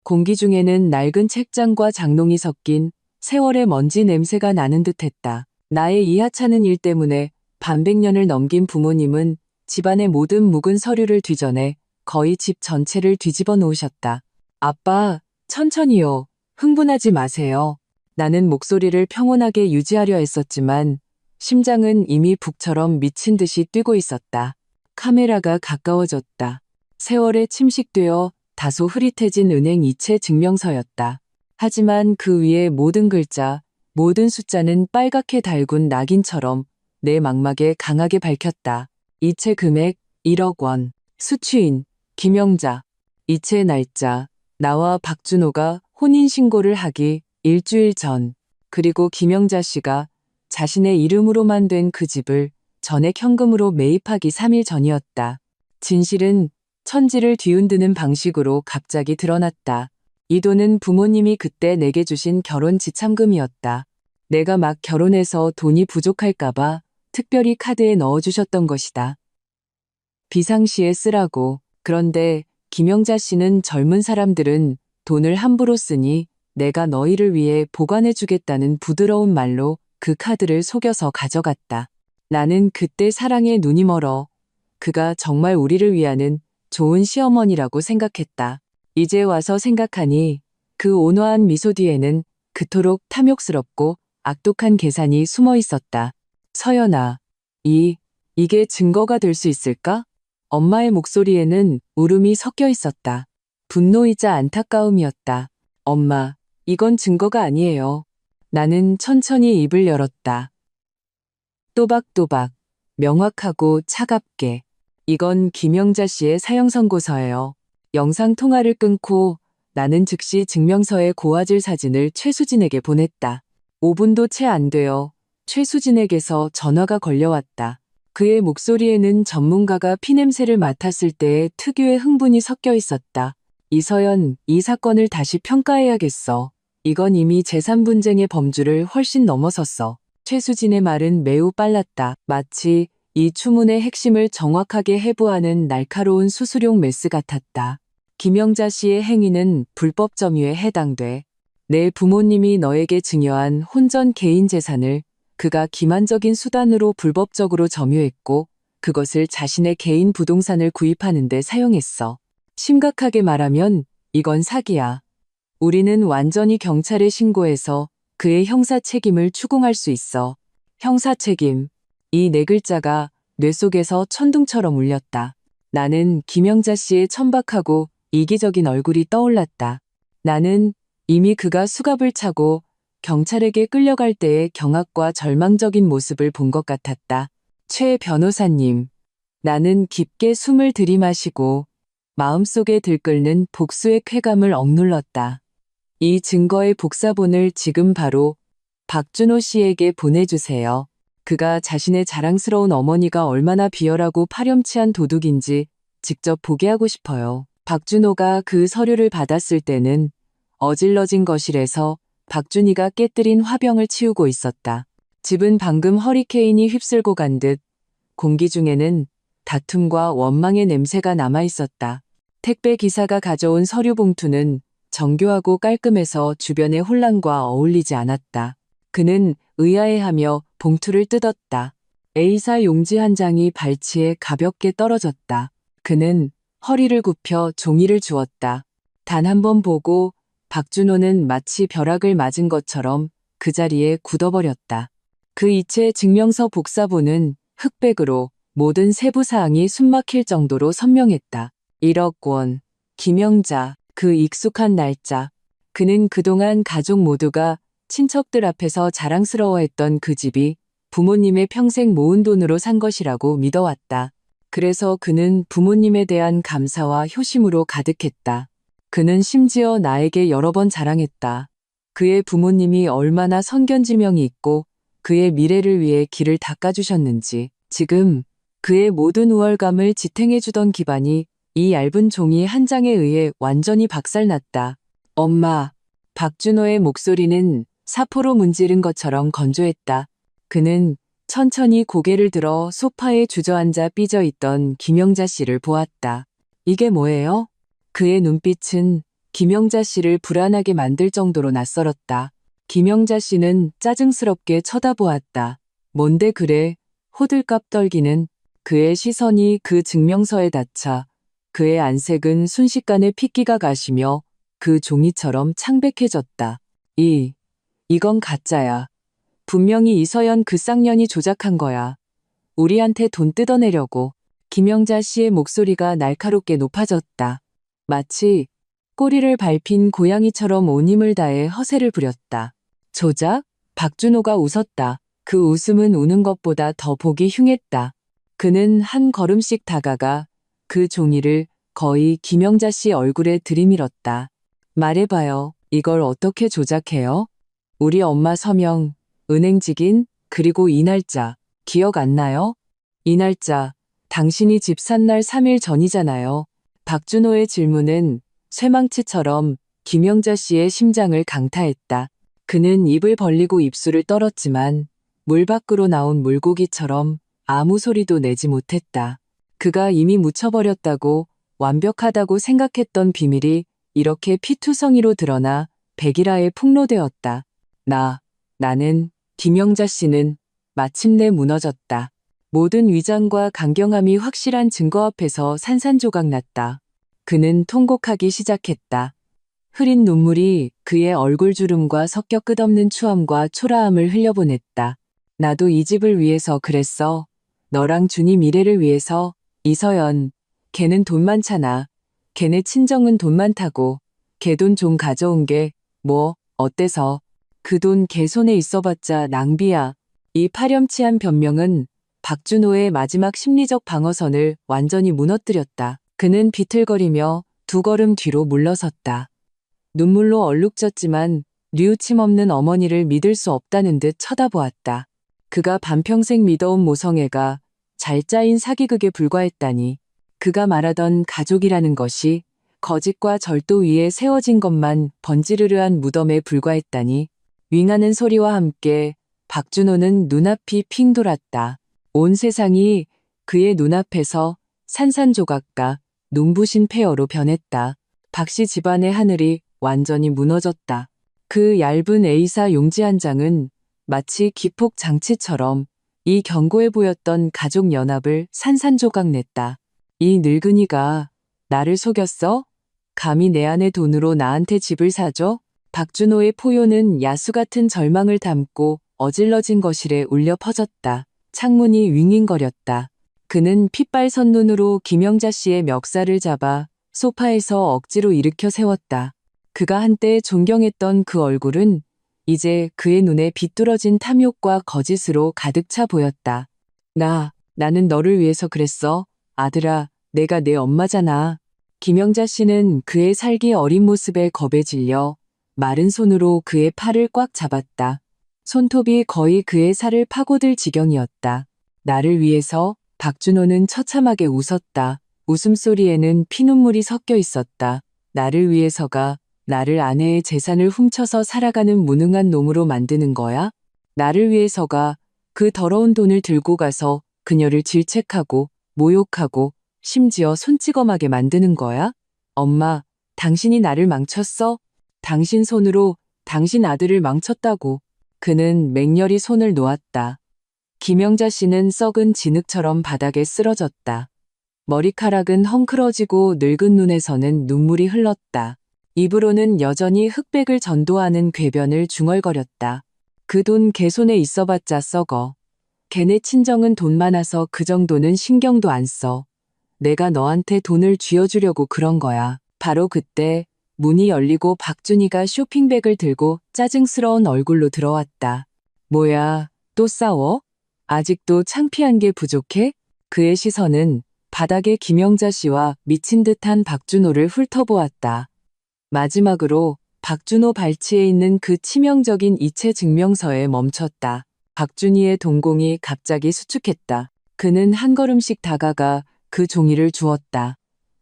공기 중에는 낡은 책장과 장롱이 섞인 세월의 먼지 냄새가 나는 듯했다. 나의 이 하찮은 일 때문에 반백년을 넘긴 부모님은 집안의 모든 묵은 서류를 뒤져내 거의 집 전체를 뒤집어 놓으셨다. 아빠, 천천히요. 흥분하지 마세요. 나는 목소리를 평온하게 유지하려 했었지만 심장은 이미 북처럼 미친 듯이 뛰고 있었다. 카메라가 가까워졌다. 세월에 침식되어 다소 흐릿해진 은행 이체 증명서였다. 하지만 그 위에 모든 글자, 모든 숫자는 빨갛게 달군 낙인처럼 내 망막에 강하게 밝혔다. 이체 금액 1억 원. 수취인 김영자. 이체 날짜. 나와 박준호가 혼인신고를 하기 일주일 전. 그리고 김영자 씨가 자신의 이름으로만 된 그 집을 전액 현금으로 매입하기 3일 전이었다. 진실은 천지를 뒤흔드는 방식으로 갑자기 드러났다. 이 돈은 부모님이 그때 내게 주신 결혼 지참금이었다. 내가 막 결혼해서 돈이 부족할까봐 특별히 카드에 넣어주셨던 것이다. 비상시에 쓰라고. 그런데 김영자 씨는 젊은 사람들은 돈을 함부로 쓰니 내가 너희를 위해 보관해주겠다는 부드러운 말로 그 카드를 속여서 가져갔다. 나는 그때 사랑에 눈이 멀어 그가 정말 우리를 위하는 좋은 시어머니라고 생각했다. 이제 와서 생각하니 그 온화한 미소 뒤에는 그토록 탐욕스럽고 악독한 계산이 숨어 있었다. 서연아, 이게 증거가 될 수 있을까? 엄마의 목소리에는 울음이 섞여 있었다. 분노이자 안타까움이었다. 엄마, 이건 증거가 아니에요. 나는 천천히 입을 열었다. 또박또박, 명확하고 차갑게. 이건 김영자 씨의 사형 선고서예요. 영상 통화를 끊고 나는 즉시 증명서의 고화질 사진을 최수진에게 보냈다. 5분도 채 안 되어 최수진에게서 전화가 걸려왔다. 그의 목소리에는 전문가가 피냄새를 맡았을 때의 특유의 흥분이 섞여 있었다. 이서연, 이 사건을 다시 평가해야겠어. 이건 이미 재산 분쟁의 범주를 훨씬 넘어섰어. 최수진의 말은 매우 빨랐다. 마치 이 추문의 핵심을 정확하게 해부하는 날카로운 수수용 메스 같았다. 김영자 씨의 행위는 불법 점유에 해당돼. 내 부모님이 너에게 증여한 혼전 개인 재산을 그가 기만적인 수단으로 불법적으로 점유했고 그것을 자신의 개인 부동산을 구입하는 데 사용했어. 심각하게 말하면 이건 사기야. 우리는 완전히 경찰에 신고해서 그의 형사 책임을 추궁할 수 있어. 형사 책임. 이 네 글자가 뇌 속에서 천둥처럼 울렸다. 나는 김영자 씨의 천박하고 이기적인 얼굴이 떠올랐다. 나는 이미 그가 수갑을 차고 경찰에게 끌려갈 때의 경악과 절망적인 모습을 본 것 같았다. 최 변호사님. 나는 깊게 숨을 들이마시고 마음속에 들끓는 복수의 쾌감을 억눌렀다. 이 증거의 복사본을 지금 바로 박준호 씨에게 보내주세요. 그가 자신의 자랑스러운 어머니가 얼마나 비열하고 파렴치한 도둑인지 직접 보게 하고 싶어요. 박준호가 그 서류를 받았을 때는 어질러진 거실에서 박준희가 깨뜨린 화병을 치우고 있었다. 집은 방금 허리케인이 휩쓸고 간 듯 공기 중에는 다툼과 원망의 냄새가 남아 있었다. 택배 기사가 가져온 서류 봉투는 정교하고 깔끔해서 주변의 혼란과 어울리지 않았다. 그는 의아해하며 봉투를 뜯었다. A사 용지 한 장이 발치에 가볍게 떨어졌다. 그는 허리를 굽혀 종이를 주었다. 단 한 번 보고 박준호는 마치 벼락을 맞은 것처럼 그 자리에 굳어버렸다. 그 이체 증명서 복사본은 흑백으로 모든 세부사항이 숨막힐 정도로 선명했다. 1억 원, 김영자, 그 익숙한 날짜. 그는 그동안 가족 모두가 친척들 앞에서 자랑스러워했던 그 집이 부모님의 평생 모은 돈으로 산 것이라고 믿어왔다. 그래서 그는 부모님에 대한 감사와 효심으로 가득했다. 그는 심지어 나에게 여러 번 자랑했다. 그의 부모님이 얼마나 선견지명이 있고 그의 미래를 위해 길을 닦아주셨는지. 지금 그의 모든 우월감을 지탱해주던 기반이 이 얇은 종이 한 장에 의해 완전히 박살났다. 엄마, 박준호의 목소리는 사포로 문지른 것처럼 건조했다. 그는 천천히 고개를 들어 소파에 주저앉아 삐져있던 김영자 씨를 보았다. 이게 뭐예요? 그의 눈빛은 김영자 씨를 불안하게 만들 정도로 낯설었다. 김영자 씨는 짜증스럽게 쳐다보았다. 뭔데 그래? 호들갑 떨기는. 그의 시선이 그 증명서에 닿자 그의 안색은 순식간에 핏기가 가시며 그 종이처럼 창백해졌다. 이건 가짜야. 분명히 이서연 그 쌍년이 조작한 거야. 우리한테 돈 뜯어내려고. 김영자 씨의 목소리가 날카롭게 높아졌다. 마치 꼬리를 밟힌 고양이처럼 온 힘을 다해 허세를 부렸다. 조작? 박준호가 웃었다. 그 웃음은 우는 것보다 더 보기 흉했다. 그는 한 걸음씩 다가가 그 종이를 거의 김영자 씨 얼굴에 들이밀었다. 말해봐요. 이걸 어떻게 조작해요? 우리 엄마 서명, 은행직인, 그리고 이 날짜, 기억 안 나요? 이 날짜, 당신이 집 산 날 3일 전이잖아요. 박준호의 질문은 쇠망치처럼 김영자 씨의 심장을 강타했다. 그는 입을 벌리고 입술을 떨었지만 물 밖으로 나온 물고기처럼 아무 소리도 내지 못했다. 그가 이미 묻혀버렸다고 완벽하다고 생각했던 비밀이 이렇게 피투성이로 드러나 백일하에 폭로되었다. 나는, 김영자 씨는 마침내 무너졌다. 모든 위장과 강경함이 확실한 증거 앞에서 산산조각 났다. 그는 통곡하기 시작했다. 흐린 눈물이 그의 얼굴주름과 섞여 끝없는 추함과 초라함을 흘려보냈다. 나도 이 집을 위해서 그랬어. 너랑 준이 미래를 위해서. 이서연, 걔는 돈 많잖아. 걔네 친정은 돈 많다고. 걔 돈 좀 가져온 게 뭐 어때서. 그 돈 걔 손에 있어봤자 낭비야. 이 파렴치한 변명은 박준호의 마지막 심리적 방어선을 완전히 무너뜨렸다. 그는 비틀거리며 두 걸음 뒤로 물러섰다. 눈물로 얼룩졌지만 뉘우침 없는 어머니를 믿을 수 없다는 듯 쳐다보았다. 그가 반평생 믿어온 모성애가 잘 짜인 사기극에 불과했다니. 그가 말하던 가족이라는 것이 거짓과 절도 위에 세워진 것만 번지르르한 무덤에 불과했다니. 윙하는 소리와 함께 박준호는 눈앞이 핑 돌았다. 온 세상이 그의 눈앞에서 산산조각과 눈부신 폐허로 변했다. 박씨 집안의 하늘이 완전히 무너졌다. 그 얇은 A사 용지 한 장은 마치 기폭 장치처럼 이 견고해 보였던 가족 연합을 산산조각 냈다. 이 늙은이가 나를 속였어? 감히 내 아내 돈으로 나한테 집을 사줘? 박준호의 포효는 야수 같은 절망을 담고 어질러진 거실에 울려 퍼졌다. 창문이 윙윙거렸다. 그는 핏발선 눈으로 김영자 씨의 멱살을 잡아 소파에서 억지로 일으켜 세웠다. 그가 한때 존경했던 그 얼굴은 이제 그의 눈에 비뚤어진 탐욕과 거짓으로 가득 차 보였다. 나는 너를 위해서 그랬어. 아들아, 내가 내 엄마잖아. 김영자 씨는 그의 살기 어린 모습에 겁에 질려 마른 손으로 그의 팔을 꽉 잡았다. 손톱이 거의 그의 살을 파고들 지경이었다. 나를 위해서. 박준호는 처참하게 웃었다. 웃음소리에는 피눈물이 섞여 있었다. 나를 위해서가 나를 아내의 재산을 훔쳐서 살아가는 무능한 놈으로 만드는 거야? 나를 위해서가 그 더러운 돈을 들고 가서 그녀를 질책하고 모욕하고 심지어 손찌검하게 만드는 거야? 엄마, 당신이 나를 망쳤어? 당신 손으로 당신 아들을 망쳤다고. 그는 맹렬히 손을 놓았다. 김영자 씨는 썩은 진흙처럼 바닥에 쓰러졌다. 머리카락은 헝클어지고 늙은 눈에서는 눈물이 흘렀다. 입으로는 여전히 흑백을 전도하는 궤변을 중얼거렸다. 그 돈 걔 손에 있어봤자 썩어. 걔네 친정은 돈 많아서 그 정도는 신경도 안 써. 내가 너한테 돈을 쥐어주려고 그런 거야. 바로 그때 문이 열리고 박준희가 쇼핑백을 들고 짜증스러운 얼굴로 들어왔다. 뭐야, 또 싸워? 아직도 창피한 게 부족해? 그의 시선은 바닥에 김영자 씨와 미친 듯한 박준호를 훑어보았다. 마지막으로 박준호 발치에 있는 그 치명적인 이체 증명서에 멈췄다. 박준희의 동공이 갑자기 수축했다. 그는 한 걸음씩 다가가 그 종이를 주었다.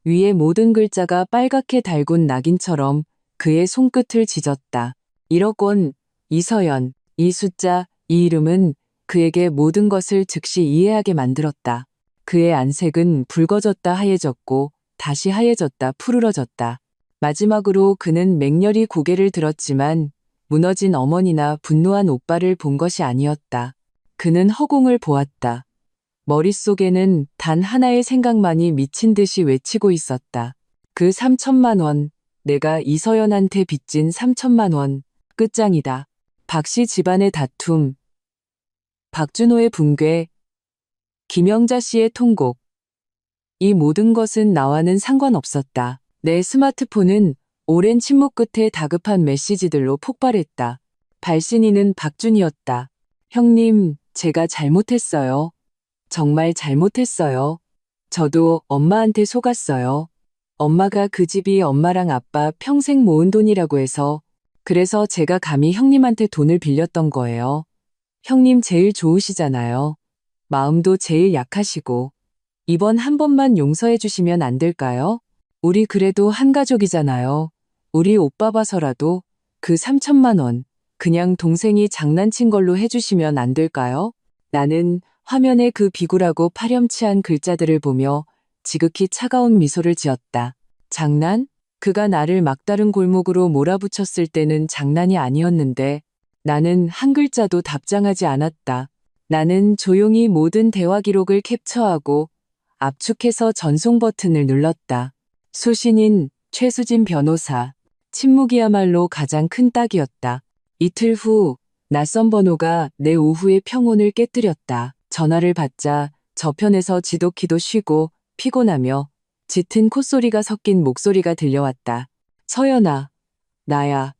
위에 모든 글자가 빨갛게 달군 낙인처럼 그의 손끝을 짖었다. 1억 원, 이서연. 이 숫자, 이 이름은 그에게 모든 것을 즉시 이해하게 만들었다. 그의 안색은 붉어졌다 하얘졌고 다시 하얘졌다 푸르러졌다. 마지막으로 그는 맹렬히 고개를 들었지만 무너진 어머니나 분노한 오빠를 본 것이 아니었다. 그는 허공을 보았다. 머릿속에는 단 하나의 생각만이 미친 듯이 외치고 있었다. 그 3천만 원, 내가 이서연한테 빚진 3천만 원, 끝장이다. 박씨 집안의 다툼, 박준호의 붕괴, 김영자 씨의 통곡. 이 모든 것은 나와는 상관없었다. 내 스마트폰은 오랜 침묵 끝에 다급한 메시지들로 폭발했다. 발신인은 박준이었다. 형님, 제가 잘못했어요. 정말 잘못했어요. 저도 엄마한테 속았어요. 엄마가 그 집이 엄마랑 아빠 평생 모은 돈이라고 해서 그래서 제가 감히 형님한테 돈을 빌렸던 거예요. 형님 제일 좋으시잖아요. 마음도 제일 약하시고 이번 한 번만 용서해 주시면 안 될까요? 우리 그래도 한 가족이잖아요. 우리 오빠 봐서라도 그 3천만 원 그냥 동생이 장난친 걸로 해주시면 안 될까요? 나는 화면에 그 비굴하고 파렴치한 글자들을 보며 지극히 차가운 미소를 지었다. 장난? 그가 나를 막다른 골목으로 몰아붙였을 때는 장난이 아니었는데 나는 한 글자도 답장하지 않았다. 나는 조용히 모든 대화 기록을 캡처하고 압축해서 전송 버튼을 눌렀다. 수신인 최수진 변호사. 침묵이야말로 가장 큰 딱이었다. 이틀 후 낯선 번호가 내 오후의 평온을 깨뜨렸다. 전화를 받자 저편에서 지독히도 쉬고 피곤하며 짙은 콧소리가 섞인 목소리가 들려왔다. 서연아, 나야.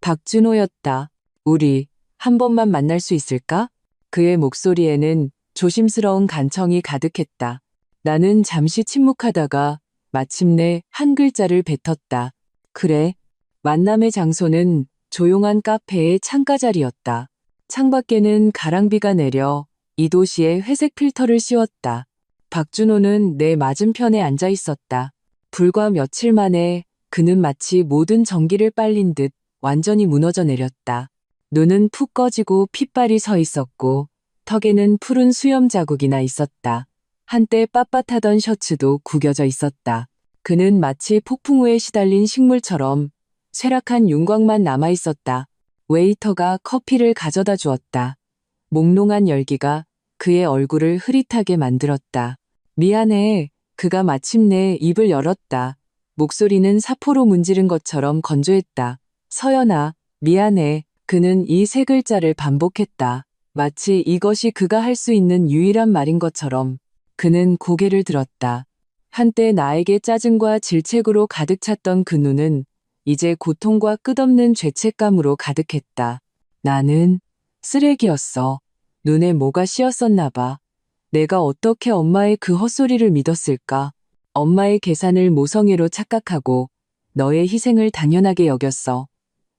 박준호였다. 우리 한 번만 만날 수 있을까? 그의 목소리에는 조심스러운 간청이 가득했다. 나는 잠시 침묵하다가 마침내 한 글자를 뱉었다. 그래. 만남의 장소는 조용한 카페의 창가자리였다. 창밖에는 가랑비가 내려 이 도시에 회색 필터를 씌웠다. 박준호는 내 맞은편에 앉아 있었다. 불과 며칠 만에 그는 마치 모든 전기를 빨린 듯 완전히 무너져 내렸다. 눈은 푹 꺼지고 핏발이 서 있었고 턱에는 푸른 수염 자국이 나 있었다. 한때 빳빳하던 셔츠도 구겨져 있었다. 그는 마치 폭풍우에 시달린 식물처럼 쇠락한 윤곽만 남아 있었다. 웨이터가 커피를 가져다 주었다. 몽롱한 열기가 그의 얼굴을 흐릿하게 만들었다. 미안해. 그가 마침내 입을 열었다. 목소리는 사포로 문지른 것처럼 건조했다. 서연아, 미안해. 그는 이 세 글자를 반복했다. 마치 이것이 그가 할 수 있는 유일한 말인 것처럼. 그는 고개를 들었다. 한때 나에게 짜증과 질책으로 가득 찼던 그 눈은 이제 고통과 끝없는 죄책감으로 가득했다. 나는 쓰레기였어. 눈에 뭐가 씌었었나 봐. 내가 어떻게 엄마의 그 헛소리를 믿었을까? 엄마의 계산을 모성애로 착각하고 너의 희생을 당연하게 여겼어.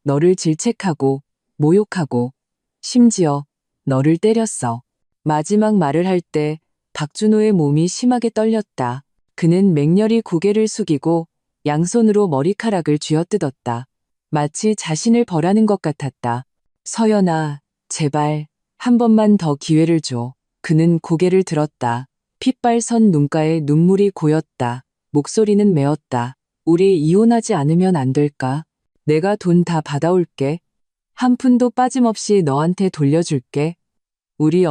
너를 질책하고 모욕하고 심지어 너를 때렸어. 마지막 말을 할 때 박준호의 몸이 심하게 떨렸다. 그는 맹렬히 고개를 숙이고 양손으로 머리카락을 쥐어뜯었다. 마치 자신을 벌하는 것 같았다. 서연아, 제발 한 번만 더 기회를 줘. 그는 고개를 들었다. 핏발선 눈가에 눈물이 고였다. 목소리는 메었다. 우리 이혼하지 않으면 안 될까? 내가 돈 다 받아올게. 한 푼도 빠짐없이 너한테 돌려줄게. 우리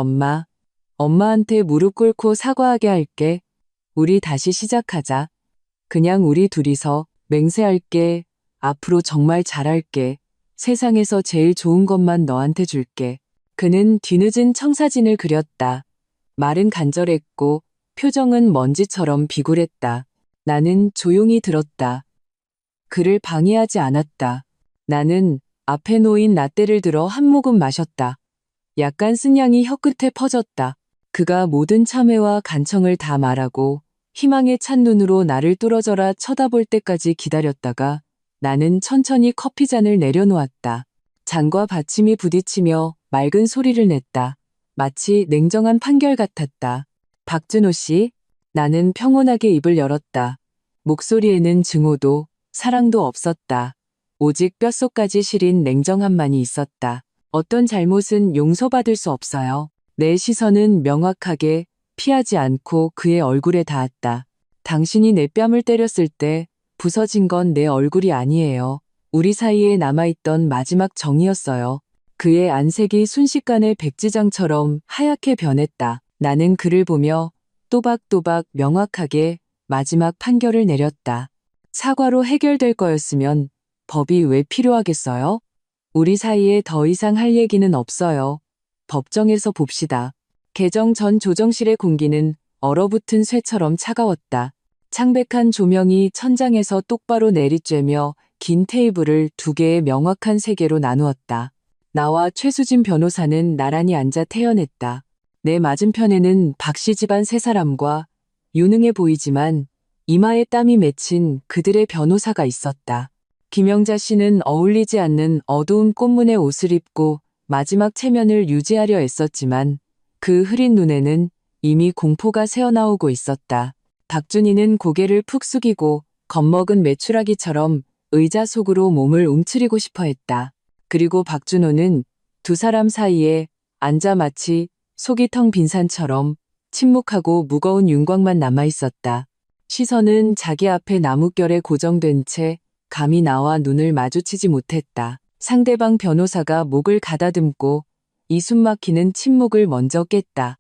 엄마한테 무릎 꿇고 사과하게 할게. 우리 다시 시작하자. 그냥 우리 둘이서 맹세할게. 앞으로 정말 잘할게. 세상에서 제일 좋은 것만 너한테 줄게. 그는 뒤늦은 청사진을 그렸다. 말은 간절했고 표정은 먼지처럼 비굴했다. 나는 조용히 들었다. 그를 방해하지 않았다. 나는 앞에 놓인 라떼를 들어 한 모금 마셨다. 약간 쓴 향이 혀끝에 퍼졌다. 그가 모든 참회와 간청을 다 말하고 희망에 찬 눈으로 나를 뚫어져라 쳐다볼 때까지 기다렸다가 나는 천천히 커피잔을 내려놓았다. 잔과 받침이 부딪히며 맑은 소리를 냈다. 마치 냉정한 판결 같았다. 박준호 씨, 나는 평온하게 입을 열었다. 목소리에는 증오도 사랑도 없었다. 오직 뼛속까지 시린 냉정함만이 있었다. 어떤 잘못은 용서받을 수 없어요. 내 시선은 명확하게 피하지 않고 그의 얼굴에 닿았다. 당신이 내 뺨을 때렸을 때 부서진 건 내 얼굴이 아니에요. 우리 사이에 남아있던 마지막 정이었어요. 그의 안색이 순식간에 백지장처럼 하얗게 변했다. 나는 그를 보며 또박또박 명확하게 마지막 판결을 내렸다. 사과로 해결될 거였으면 법이 왜 필요하겠어요? 우리 사이에 더 이상 할 얘기는 없어요. 법정에서 봅시다. 개정 전 조정실의 공기는 얼어붙은 쇠처럼 차가웠다. 창백한 조명이 천장에서 똑바로 내리쬐며 긴 테이블을 두 개의 명확한 세계로 나누었다. 나와 최수진 변호사는 나란히 앉아 태연했다. 내 맞은편에는 박씨 집안 세 사람과 유능해 보이지만 이마에 땀이 맺힌 그들의 변호사가 있었다. 김영자 씨는 어울리지 않는 어두운 꽃무늬 옷을 입고 마지막 체면을 유지하려 애썼지만 그 흐린 눈에는 이미 공포가 새어나오고 있었다. 박준희는 고개를 푹 숙이고 겁먹은 메추라기처럼 의자 속으로 몸을 움츠리고 싶어 했다. 그리고 박준호는 두 사람 사이에 앉아 마치 속이 텅 빈 산처럼 침묵하고 무거운 윤곽만 남아있었다. 시선은 자기 앞에 나뭇결에 고정된 채 감히 나와 눈을 마주치지 못했다. 상대방 변호사가 목을 가다듬고 이 숨막히는 침묵을 먼저 깼다.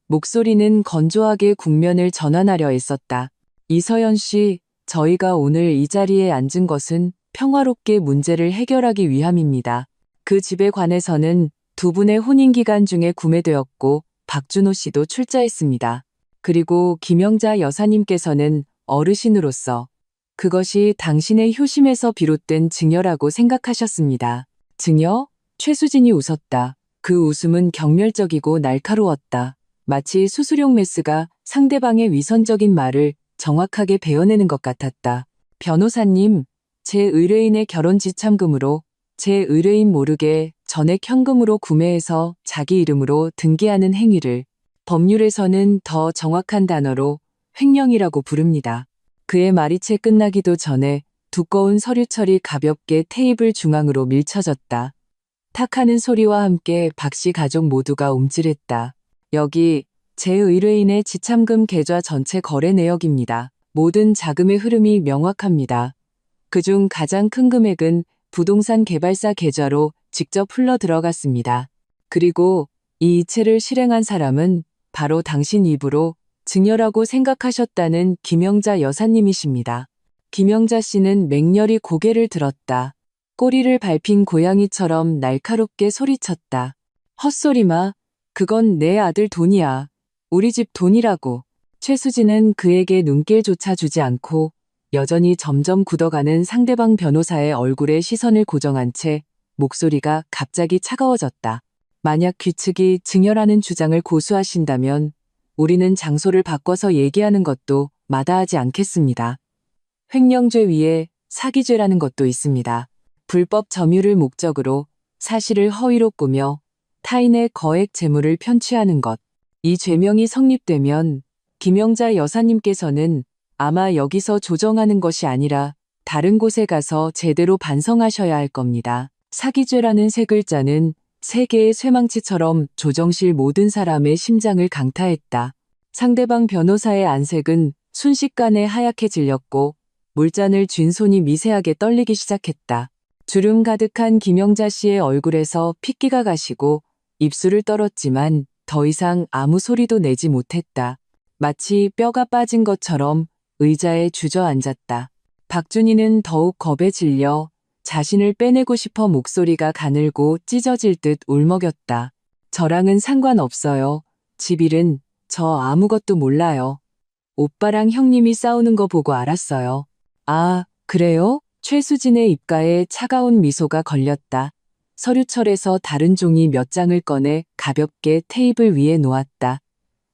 목소리는 건조하게 국면을 전환하려 했었다. 이서연 씨, 저희가 오늘 이 자리에 앉은 것은 평화롭게 문제를 해결하기 위함입니다. 그 집에 관해서는 두 분의 혼인기간 중에 구매되었고 박준호 씨도 출자했습니다. 그리고 김영자 여사님께서는 어르신으로서 그것이 당신의 효심에서 비롯된 증여라고 생각하셨습니다. 증여? 최수진이 웃었다. 그 웃음은 경멸적이고 날카로웠다. 마치 수수용 메스가 상대방의 위선적인 말을 정확하게 베어내는 것 같았다. 변호사님, 제 의뢰인의 결혼 지참금으로 제 의뢰인 모르게 전액 현금으로 구매해서 자기 이름으로 등기하는 행위를 법률에서는 더 정확한 단어로 횡령이라고 부릅니다. 그의 말이 채 끝나기도 전에 두꺼운 서류철이 가볍게 테이블 중앙으로 밀쳐졌다. 탁하는 소리와 함께 박씨 가족 모두가 움찔했다. 여기 제 의뢰인의 지참금 계좌 전체 거래 내역입니다. 모든 자금의 흐름이 명확합니다. 그중 가장 큰 금액은 부동산 개발사 계좌로 직접 흘러 들어갔습니다. 그리고 이 이체를 실행한 사람은 바로 당신 입으로 증여라고 생각하셨다는 김영자 여사님이십니다. 김영자 씨는 맹렬히 고개를 들었다. 꼬리를 밟힌 고양이처럼 날카롭게 소리쳤다. 헛소리마. 그건 내 아들 돈이야. 우리 집 돈이라고. 최수진은 그에게 눈길조차 주지 않고 여전히 점점 굳어가는 상대방 변호사의 얼굴에 시선을 고정한 채 목소리가 갑자기 차가워졌다. 만약 규칙이 증여라는 주장을 고수하신다면 우리는 장소를 바꿔서 얘기하는 것도 마다하지 않겠습니다. 횡령죄 위에 사기죄라는 것도 있습니다. 불법 점유를 목적으로 사실을 허위로 꾸며 타인의 거액 재물을 편취하는 것. 이 죄명이 성립되면 김영자 여사님께서는 아마 여기서 조정하는 것이 아니라 다른 곳에 가서 제대로 반성하셔야 할 겁니다. 사기죄라는 세 글자는 세 개의 쇠망치처럼 조정실 모든 사람의 심장을 강타했다. 상대방 변호사의 안색은 순식간에 하얗게 질렸고 물잔을 쥔 손이 미세하게 떨리기 시작했다. 주름 가득한 김영자 씨의 얼굴에서 핏기가 가시고 입술을 떨었지만 더 이상 아무 소리도 내지 못했다. 마치 뼈가 빠진 것처럼 의자에 주저앉았다. 박준희는 더욱 겁에 질려 자신을 빼내고 싶어 목소리가 가늘고 찢어질 듯 울먹였다. 저랑은 상관없어요. 집일은 저 아무것도 몰라요. 오빠랑 형님이 싸우는 거 보고 알았어요. 아, 그래요? 최수진의 입가에 차가운 미소가 걸렸다. 서류철에서 다른 종이 몇 장을 꺼내 가볍게 테이블 위에 놓았다.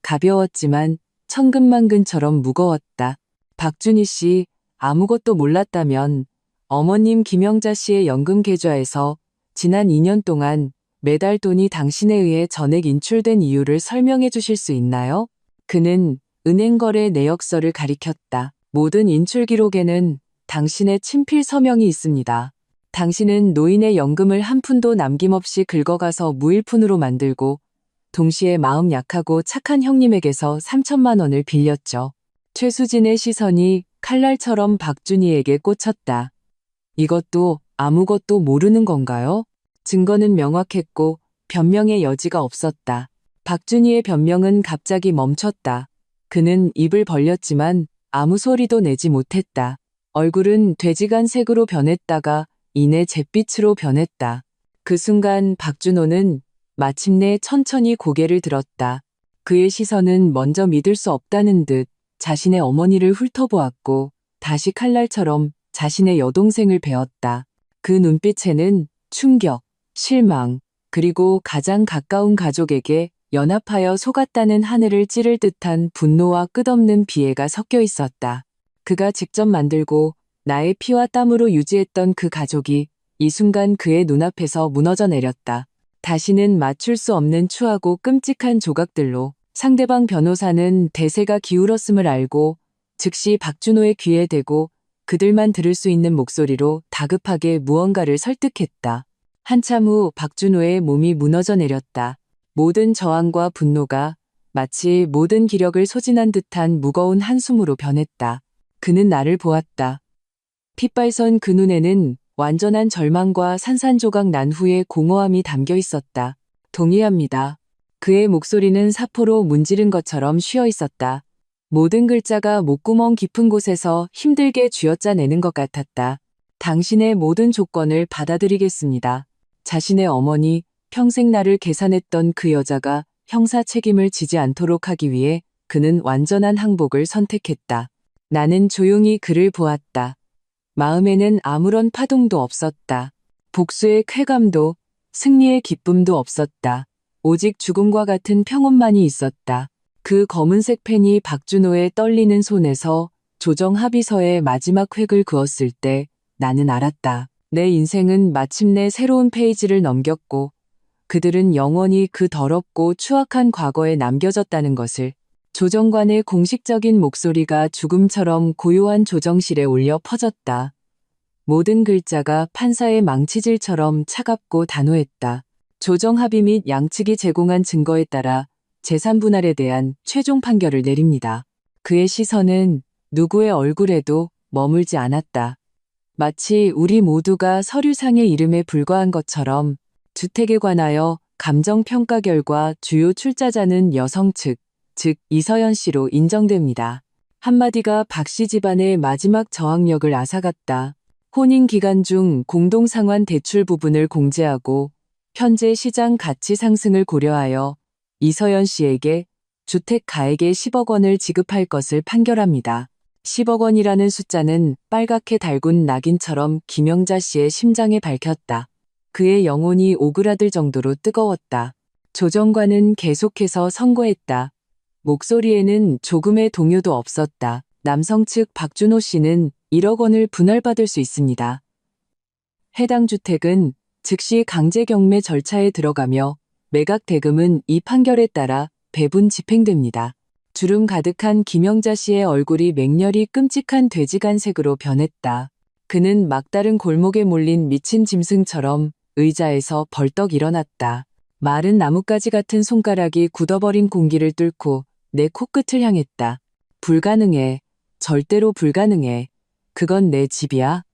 가벼웠지만 천근만근처럼 무거웠다. 박준희 씨, 아무것도 몰랐다면 어머님 김영자 씨의 연금 계좌에서 지난 2년 동안 매달 돈이 당신에 의해 전액 인출된 이유를 설명해 주실 수 있나요? 그는 은행 거래 내역서를 가리켰다. 모든 인출 기록에는 당신의 친필 서명이 있습니다. 당신은 노인의 연금을 한 푼도 남김없이 긁어가서 무일푼으로 만들고 동시에 마음 약하고 착한 형님에게서 3천만 원을 빌렸죠. 최수진의 시선이 칼날처럼 박준희에게 꽂혔다. 이것도 아무것도 모르는 건가요? 증거는 명확했고 변명의 여지가 없었다. 박준희의 변명은 갑자기 멈췄다. 그는 입을 벌렸지만 아무 소리도 내지 못했다. 얼굴은 돼지간색으로 변했다가 이내 잿빛으로 변했다. 그 순간 박준호는 마침내 천천히 고개를 들었다. 그의 시선은 먼저 믿을 수 없다는 듯 자신의 어머니를 훑어보았고 다시 칼날처럼 자신의 여동생을 베었다. 그 눈빛에는 충격, 실망, 그리고 가장 가까운 가족에게 연합하여 속았다는 하늘을 찌를 듯한 분노와 끝없는 비애가 섞여 있었다. 그가 직접 만들고 나의 피와 땀으로 유지했던 그 가족이 이 순간 그의 눈앞에서 무너져 내렸다. 다시는 맞출 수 없는 추하고 끔찍한 조각들로. 상대방 변호사는 대세가 기울었음을 알고 즉시 박준호의 귀에 대고 그들만 들을 수 있는 목소리로 다급하게 무언가를 설득했다. 한참 후 박준호의 몸이 무너져 내렸다. 모든 저항과 분노가 마치 모든 기력을 소진한 듯한 무거운 한숨으로 변했다. 그는 나를 보았다. 핏발선 그 눈에는 완전한 절망과 산산조각 난 후의 공허함이 담겨 있었다. 동의합니다. 그의 목소리는 사포로 문지른 것처럼 쉬어 있었다. 모든 글자가 목구멍 깊은 곳에서 힘들게 쥐어짜내는 것 같았다. 당신의 모든 조건을 받아들이겠습니다. 자신의 어머니, 평생 나를 계산했던 그 여자가 형사 책임을 지지 않도록 하기 위해 그는 완전한 항복을 선택했다. 나는 조용히 그를 보았다. 마음에는 아무런 파동도 없었다. 복수의 쾌감도 승리의 기쁨도 없었다. 오직 죽음과 같은 평온만이 있었다. 그 검은색 펜이 박준호의 떨리는 손에서 조정 합의서의 마지막 획을 그었을 때 나는 알았다. 내 인생은 마침내 새로운 페이지를 넘겼고 그들은 영원히 그 더럽고 추악한 과거에 남겨졌다는 것을. 조정관의 공식적인 목소리가 죽음처럼 고요한 조정실에 울려 퍼졌다. 모든 글자가 판사의 망치질처럼 차갑고 단호했다. 조정 합의 및 양측이 제공한 증거에 따라 재산 분할에 대한 최종 판결을 내립니다. 그의 시선은 누구의 얼굴에도 머물지 않았다. 마치 우리 모두가 서류상의 이름에 불과한 것처럼 주택에 관하여 감정평가 결과 주요 출자자는 여성 측, 즉 이서연 씨로 인정됩니다. 한마디가 박 씨 집안의 마지막 저항력을 앗아갔다. 혼인 기간 중 공동상환 대출 부분을 공제하고 현재 시장 가치 상승을 고려하여 이서연 씨에게 주택 가액의 10억 원을 지급할 것을 판결합니다. 10억 원이라는 숫자는 빨갛게 달군 낙인처럼 김영자 씨의 심장에 밝혔다. 그의 영혼이 오그라들 정도로 뜨거웠다. 조정관은 계속해서 선고했다. 목소리에는 조금의 동요도 없었다. 남성 측 박준호 씨는 1억 원을 분할받을 수 있습니다. 해당 주택은 즉시 강제 경매 절차에 들어가며 매각 대금은 이 판결에 따라 배분 집행됩니다. 주름 가득한 김영자 씨의 얼굴이 맹렬히 끔찍한 돼지간색으로 변했다. 그는 막다른 골목에 몰린 미친 짐승처럼 의자에서 벌떡 일어났다. 마른 나뭇가지 같은 손가락이 굳어버린 공기를 뚫고 내 코끝을 향했다. 불가능해. 절대로 불가능해. 그건 내 집이야.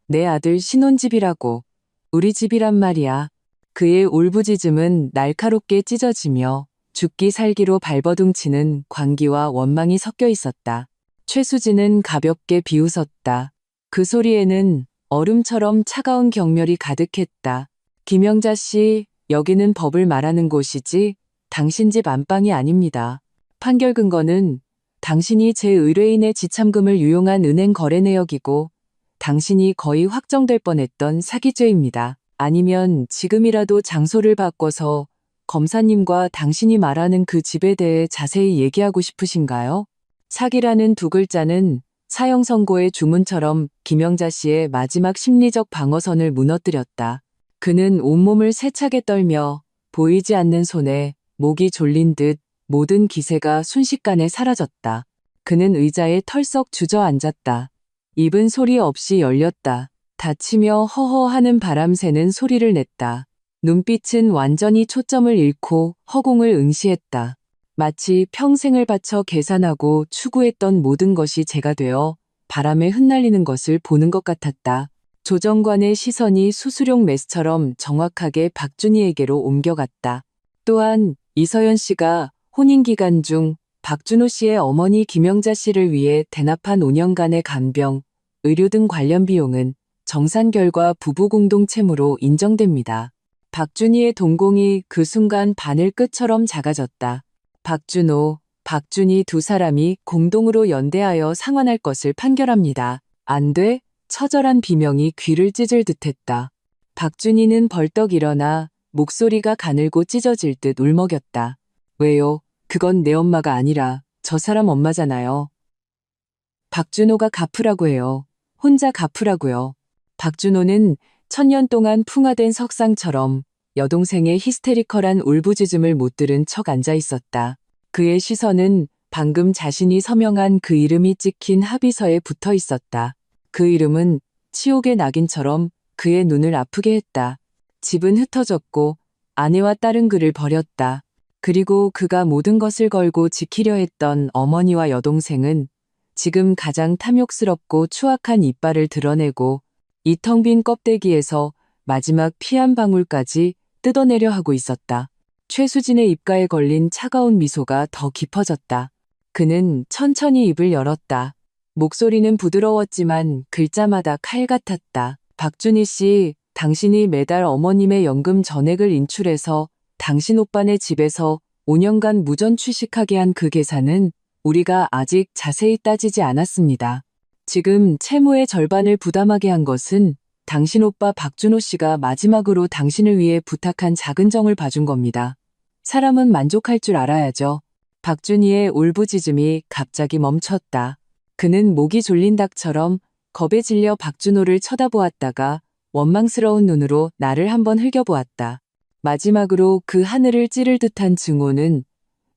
내 아들 신혼집이라고. 우리 집이란 말이야. 그의 울부짖음은 날카롭게 찢어지며 죽기 살기로 발버둥치는 광기와 원망이 섞여 있었다. 최수진은 가볍게 비웃었다. 그 소리에는 얼음처럼 차가운 경멸이 가득했다. 김영자 씨, 여기는 법을 말하는 곳이지 당신 집 안방이 아닙니다. 판결 근거는 당신이 제 의뢰인의 지참금을 유용한 은행 거래 내역이고 당신이 거의 확정될 뻔했던 사기죄입니다. 아니면 지금이라도 장소를 바꿔서 검사님과 당신이 말하는 그 집에 대해 자세히 얘기하고 싶으신가요? 사기라는 두 글자는 사형 선고의 주문처럼 김영자 씨의 마지막 심리적 방어선을 무너뜨렸다. 그는 온몸을 세차게 떨며 보이지 않는 손에 목이 졸린 듯 모든 기세가 순식간에 사라졌다. 그는 의자에 털썩 주저앉았다. 입은 소리 없이 열렸다. 다치며 허허하는 바람새는 소리를 냈다. 눈빛은 완전히 초점을 잃고 허공을 응시했다. 마치 평생을 바쳐 계산하고 추구했던 모든 것이 재가 되어 바람에 흩날리는 것을 보는 것 같았다. 조정관의 시선이 수수룡 메스처럼 정확하게 박준희에게로 옮겨갔다. 또한 이서연 씨가 혼인 기간 중 박준호 씨의 어머니 김영자 씨를 위해 대납한 5년간의 간병, 의료 등 관련 비용은 정산결과 부부 공동 채무로 인정됩니다. 박준희의 동공이 그 순간 바늘 끝처럼 작아졌다. 박준호, 박준희 두 사람이 공동으로 연대하여 상환할 것을 판결합니다. 안 돼? 처절한 비명이 귀를 찢을 듯했다. 박준희는 벌떡 일어나 목소리가 가늘고 찢어질 듯 울먹였다. 왜요? 그건 내 엄마가 아니라 저 사람 엄마잖아요. 박준호가 갚으라고 해요. 혼자 갚으라고요. 박준호는 천년 동안 풍화된 석상처럼 여동생의 히스테리컬한 울부짖음을 못 들은 척 앉아 있었다. 그의 시선은 방금 자신이 서명한 그 이름이 찍힌 합의서에 붙어 있었다. 그 이름은 치욕의 낙인처럼 그의 눈을 아프게 했다. 집은 흩어졌고 아내와 딸은 그를 버렸다. 그리고 그가 모든 것을 걸고 지키려 했던 어머니와 여동생은 지금 가장 탐욕스럽고 추악한 이빨을 드러내고 이 텅 빈 껍데기에서 마지막 피 한 방울까지 뜯어내려 하고 있었다. 최수진의 입가에 걸린 차가운 미소가 더 깊어졌다. 그는 천천히 입을 열었다. 목소리는 부드러웠지만 글자마다 칼 같았다. 박준희 씨, 당신이 매달 어머님의 연금 전액을 인출해서 당신 오빠네 집에서 5년간 무전 취식하게 한 그 계산은 우리가 아직 자세히 따지지 않았습니다. 지금 채무의 절반을 부담하게 한 것은 당신 오빠 박준호 씨가 마지막으로 당신을 위해 부탁한 작은 정을 봐준 겁니다. 사람은 만족할 줄 알아야죠. 박준희의 울부짖음이 갑자기 멈췄다. 그는 목이 졸린 닭처럼 겁에 질려 박준호를 쳐다보았다가 원망스러운 눈으로 나를 한번 흘겨보았다. 마지막으로 그 하늘을 찌를 듯한 증오는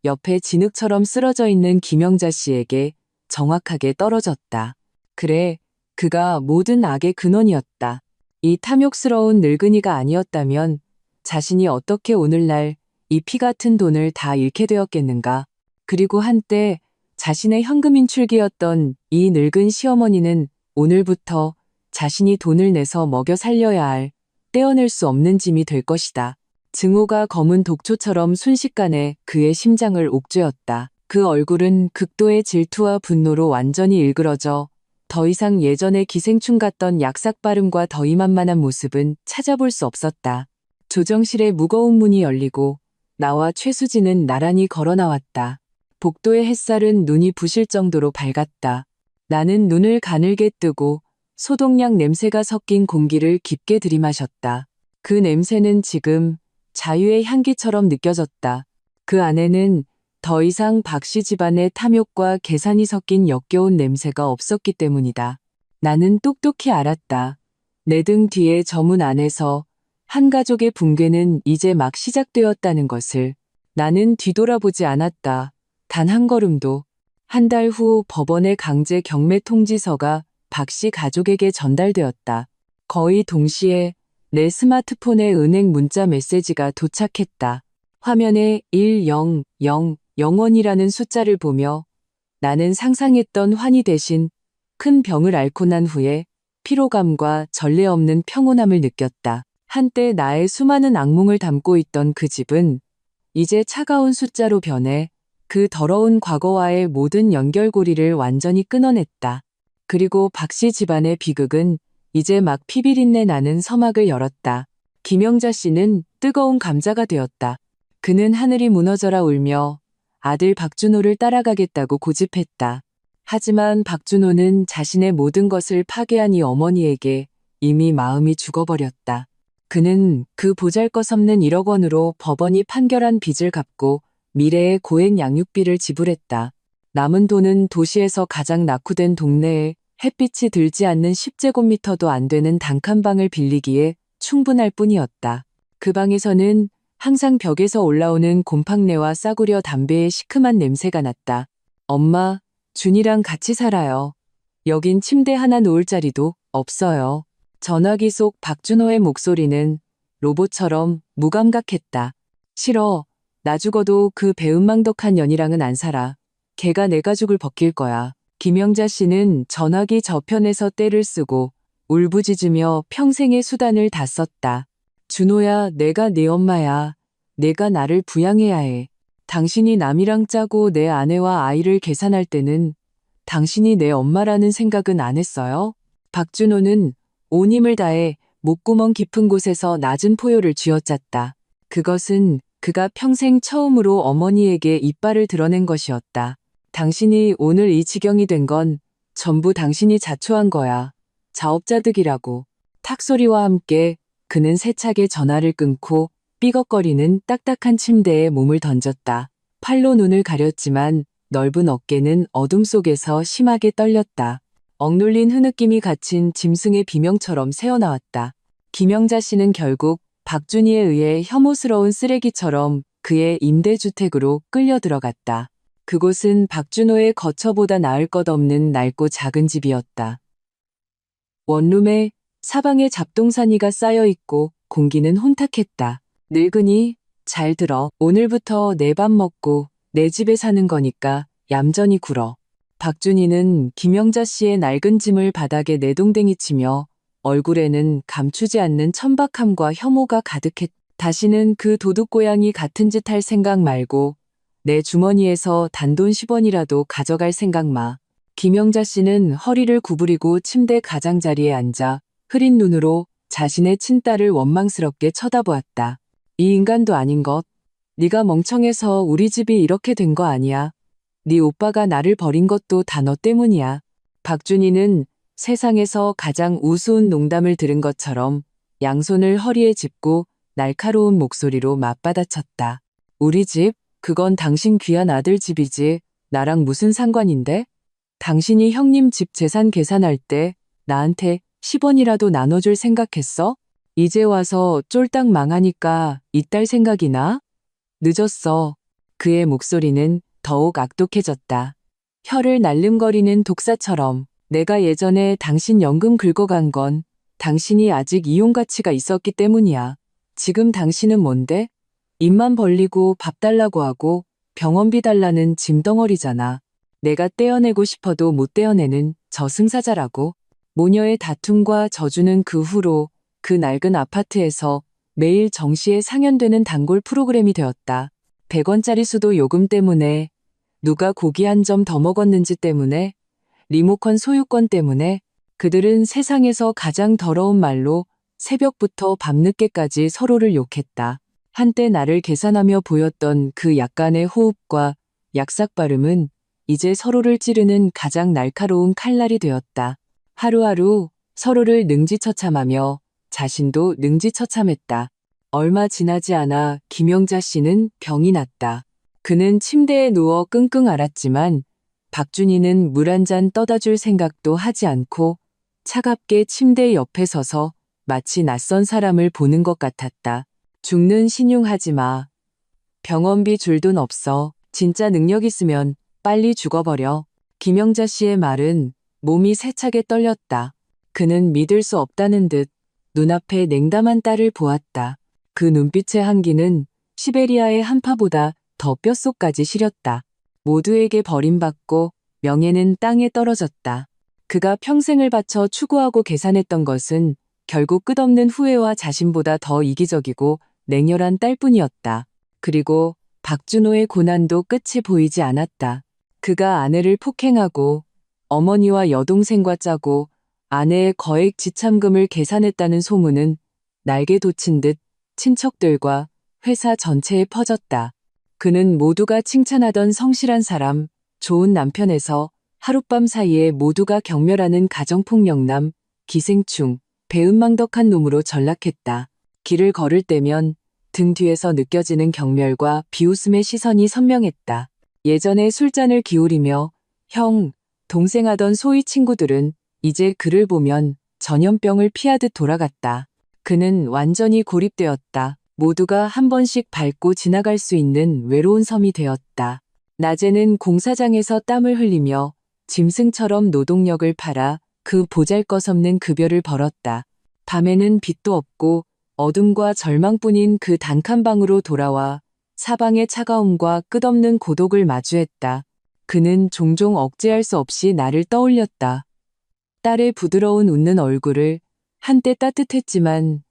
옆에 진흙처럼 쓰러져 있는 김영자 씨에게 정확하게 떨어졌다. 그래, 그가 모든 악의 근원이었다. 이 탐욕스러운 늙은이가 아니었다면 자신이 어떻게 오늘날 이 피 같은 돈을 다 잃게 되었겠는가. 그리고 한때 자신의 현금 인출기였던 이 늙은 시어머니는 오늘부터 자신이 돈을 내서 먹여 살려야 할 떼어낼 수 없는 짐이 될 것이다. 증오가 검은 독초처럼 순식간에 그의 심장을 옥죄었다. 그 얼굴은 극도의 질투와 분노로 완전히 일그러져 더 이상 예전의 기생충 같던 약삭빠름과 더위만만한 모습은 찾아볼 수 없었다. 조정실의 무거운 문이 열리고 나와 최수진은 나란히 걸어 나왔다. 복도의 햇살은 눈이 부실 정도로 밝았다. 나는 눈을 가늘게 뜨고 소독약 냄새가 섞인 공기를 깊게 들이마셨다. 그 냄새는 지금 자유의 향기처럼 느껴졌다. 그 안에는 더 이상 박씨 집안의 탐욕과 계산이 섞인 역겨운 냄새가 없었기 때문이다. 나는 똑똑히 알았다. 내 등 뒤에 저 문 안에서 한 가족의 붕괴는 이제 막 시작되었다는 것을. 나는 뒤돌아보지 않았다. 단 한 걸음도. 한 달 후 법원의 강제 경매 통지서가 박씨 가족에게 전달되었다. 거의 동시에 내 스마트폰에 은행 문자 메시지가 도착했다. 화면에 100 영원이라는 숫자를 보며 나는 상상했던 환희 대신 큰 병을 앓고 난 후에 피로감과 전례 없는 평온함을 느꼈다. 한때 나의 수많은 악몽을 담고 있던 그 집은 이제 차가운 숫자로 변해 그 더러운 과거와의 모든 연결고리를 완전히 끊어냈다. 그리고 박씨 집안의 비극은 이제 막 피비린내 나는 서막을 열었다. 김영자 씨는 뜨거운 감자가 되었다. 그는 하늘이 무너져라 울며 아들 박준호를 따라가겠다고 고집했다. 하지만 박준호는 자신의 모든 것을 파괴한 이 어머니에게 이미 마음이 죽어버렸다. 그는 그 보잘것없는 1억 원으로 법원이 판결한 빚을 갚고 미래의 고액 양육비를 지불했다. 남은 돈은 도시에서 가장 낙후된 동네에 햇빛이 들지 않는 10제곱미터도 안 되는 단칸방을 빌리기에 충분할 뿐이었다. 그 방에서는 항상 벽에서 올라오는 곰팡내와 싸구려 담배의 시큼한 냄새가 났다. 엄마, 준이랑 같이 살아요. 여긴 침대 하나 놓을 자리도 없어요. 전화기 속 박준호의 목소리는 로봇처럼 무감각했다. 싫어. 나 죽어도 그 배은망덕한 년이랑은 안 살아. 걔가 내 가죽을 벗길 거야. 김영자 씨는 전화기 저편에서 떼를 쓰고 울부짖으며 평생의 수단을 다 썼다. 준호야, 내가 네 엄마야. 내가 나를 부양해야 해. 당신이 남이랑 짜고 내 아내와 아이를 계산할 때는 당신이 내 엄마라는 생각은 안 했어요? 박준호는 온 힘을 다해 목구멍 깊은 곳에서 낮은 포효를 쥐어짰다. 그것은 그가 평생 처음으로 어머니에게 이빨을 드러낸 것이었다. 당신이 오늘 이 지경이 된 건 전부 당신이 자초한 거야. 자업자득이라고. 탁소리와 함께 그는 세차게 전화를 끊고 삐걱거리는 딱딱한 침대에 몸을 던졌다. 팔로 눈을 가렸지만 넓은 어깨는 어둠 속에서 심하게 떨렸다. 억눌린 흐느낌이 갇힌 짐승의 비명처럼 새어나왔다. 김영자 씨는 결국 박준희에 의해 혐오스러운 쓰레기처럼 그의 임대주택으로 끌려 들어갔다. 그곳은 박준호의 거처보다 나을 것 없는 낡고 작은 집이었다. 원룸에 사방에 잡동사니가 쌓여 있고 공기는 혼탁했다. 늙은이, 잘 들어. 오늘부터 내 밥 먹고 내 집에 사는 거니까 얌전히 굴어. 박준희는 김영자 씨의 낡은 짐을 바닥에 내동댕이 치며 얼굴에는 감추지 않는 천박함과 혐오가 가득했다. 다시는 그 도둑고양이 같은 짓 할 생각 말고 내 주머니에서 단돈 10원이라도 가져갈 생각 마. 김영자 씨는 허리를 구부리고 침대 가장자리에 앉아 흐린 눈으로 자신의 친딸을 원망스럽게 쳐다보았다. 이 인간도 아닌 것. 네가 멍청해서 우리 집이 이렇게 된 거 아니야. 네 오빠가 나를 버린 것도 다 너 때문이야. 박준희는 세상에서 가장 우스운 농담을 들은 것처럼 양손을 허리에 짚고 날카로운 목소리로 맞받아쳤다. 우리 집? 그건 당신 귀한 아들 집이지. 나랑 무슨 상관인데? 당신이 형님 집 재산 계산할 때 나한테 10원이라도 나눠줄 생각했어? 이제 와서 쫄딱 망하니까 이딸 생각이 나? 늦었어. 그의 목소리는 더욱 악독해졌다. 혀를 날름거리는 독사처럼. 내가 예전에 당신 연금 긁어간 건 당신이 아직 이용 가치가 있었기 때문이야. 지금 당신은 뭔데? 입만 벌리고 밥 달라고 하고 병원비 달라는 짐덩어리잖아. 내가 떼어내고 싶어도 못 떼어내는 저승사자라고. 모녀의 다툼과 저주는 그 후로 그 낡은 아파트에서 매일 정시에 상연되는 단골 프로그램이 되었다. 100원짜리 수도 요금 때문에, 누가 고기 한 점 더 먹었는지 때문에, 리모컨 소유권 때문에 그들은 세상에서 가장 더러운 말로 새벽부터 밤늦게까지 서로를 욕했다. 한때 나를 계산하며 보였던 그 약간의 호흡과 약삭 발음은 이제 서로를 찌르는 가장 날카로운 칼날이 되었다. 하루하루 서로를 능지처참하며 자신도 능지처참했다. 얼마 지나지 않아 김영자 씨는 병이 났다. 그는 침대에 누워 끙끙 앓았지만 박준희는 물 한 잔 떠다 줄 생각도 하지 않고 차갑게 침대 옆에 서서 마치 낯선 사람을 보는 것 같았다. 죽는 신용하지 마. 병원비 줄 돈 없어. 진짜 능력 있으면 빨리 죽어버려. 김영자 씨의 말은 몸이 세차게 떨렸다. 그는 믿을 수 없다는 듯 눈앞에 냉담한 딸을 보았다. 그 눈빛의 한기는 시베리아의 한파보다 더 뼛속까지 시렸다. 모두에게 버림받고 명예는 땅에 떨어졌다. 그가 평생을 바쳐 추구하고 계산했던 것은 결국 끝없는 후회와 자신보다 더 이기적이고 냉혈한 딸뿐이었다. 그리고 박준호의 고난도 끝이 보이지 않았다. 그가 아내를 폭행하고 어머니와 여동생과 짜고 아내의 거액 지참금을 계산했다는 소문은 날개 돋친 듯 친척들과 회사 전체에 퍼졌다. 그는 모두가 칭찬하던 성실한 사람, 좋은 남편에서 하룻밤 사이에 모두가 경멸하는 가정폭력남, 기생충, 배은망덕한 놈으로 전락했다. 길을 걸을 때면 등 뒤에서 느껴지는 경멸과 비웃음의 시선이 선명했다. 예전에 술잔을 기울이며 형, 동생 하던 소위 친구들은 이제 그를 보면 전염병을 피하듯 돌아갔다. 그는 완전히 고립되었다. 모두가 한 번씩 밟고 지나갈 수 있는 외로운 섬이 되었다. 낮에는 공사장에서 땀을 흘리며 짐승처럼 노동력을 팔아 그 보잘것없는 급여를 벌었다. 밤에는 빛도 없고 어둠과 절망뿐인 그 단칸방으로 돌아와 사방의 차가움과 끝없는 고독을 마주했다. 그는 종종 억제할 수 없이 나를 떠올렸다. 딸의 부드러운 웃는 얼굴을, 한때 따뜻했지만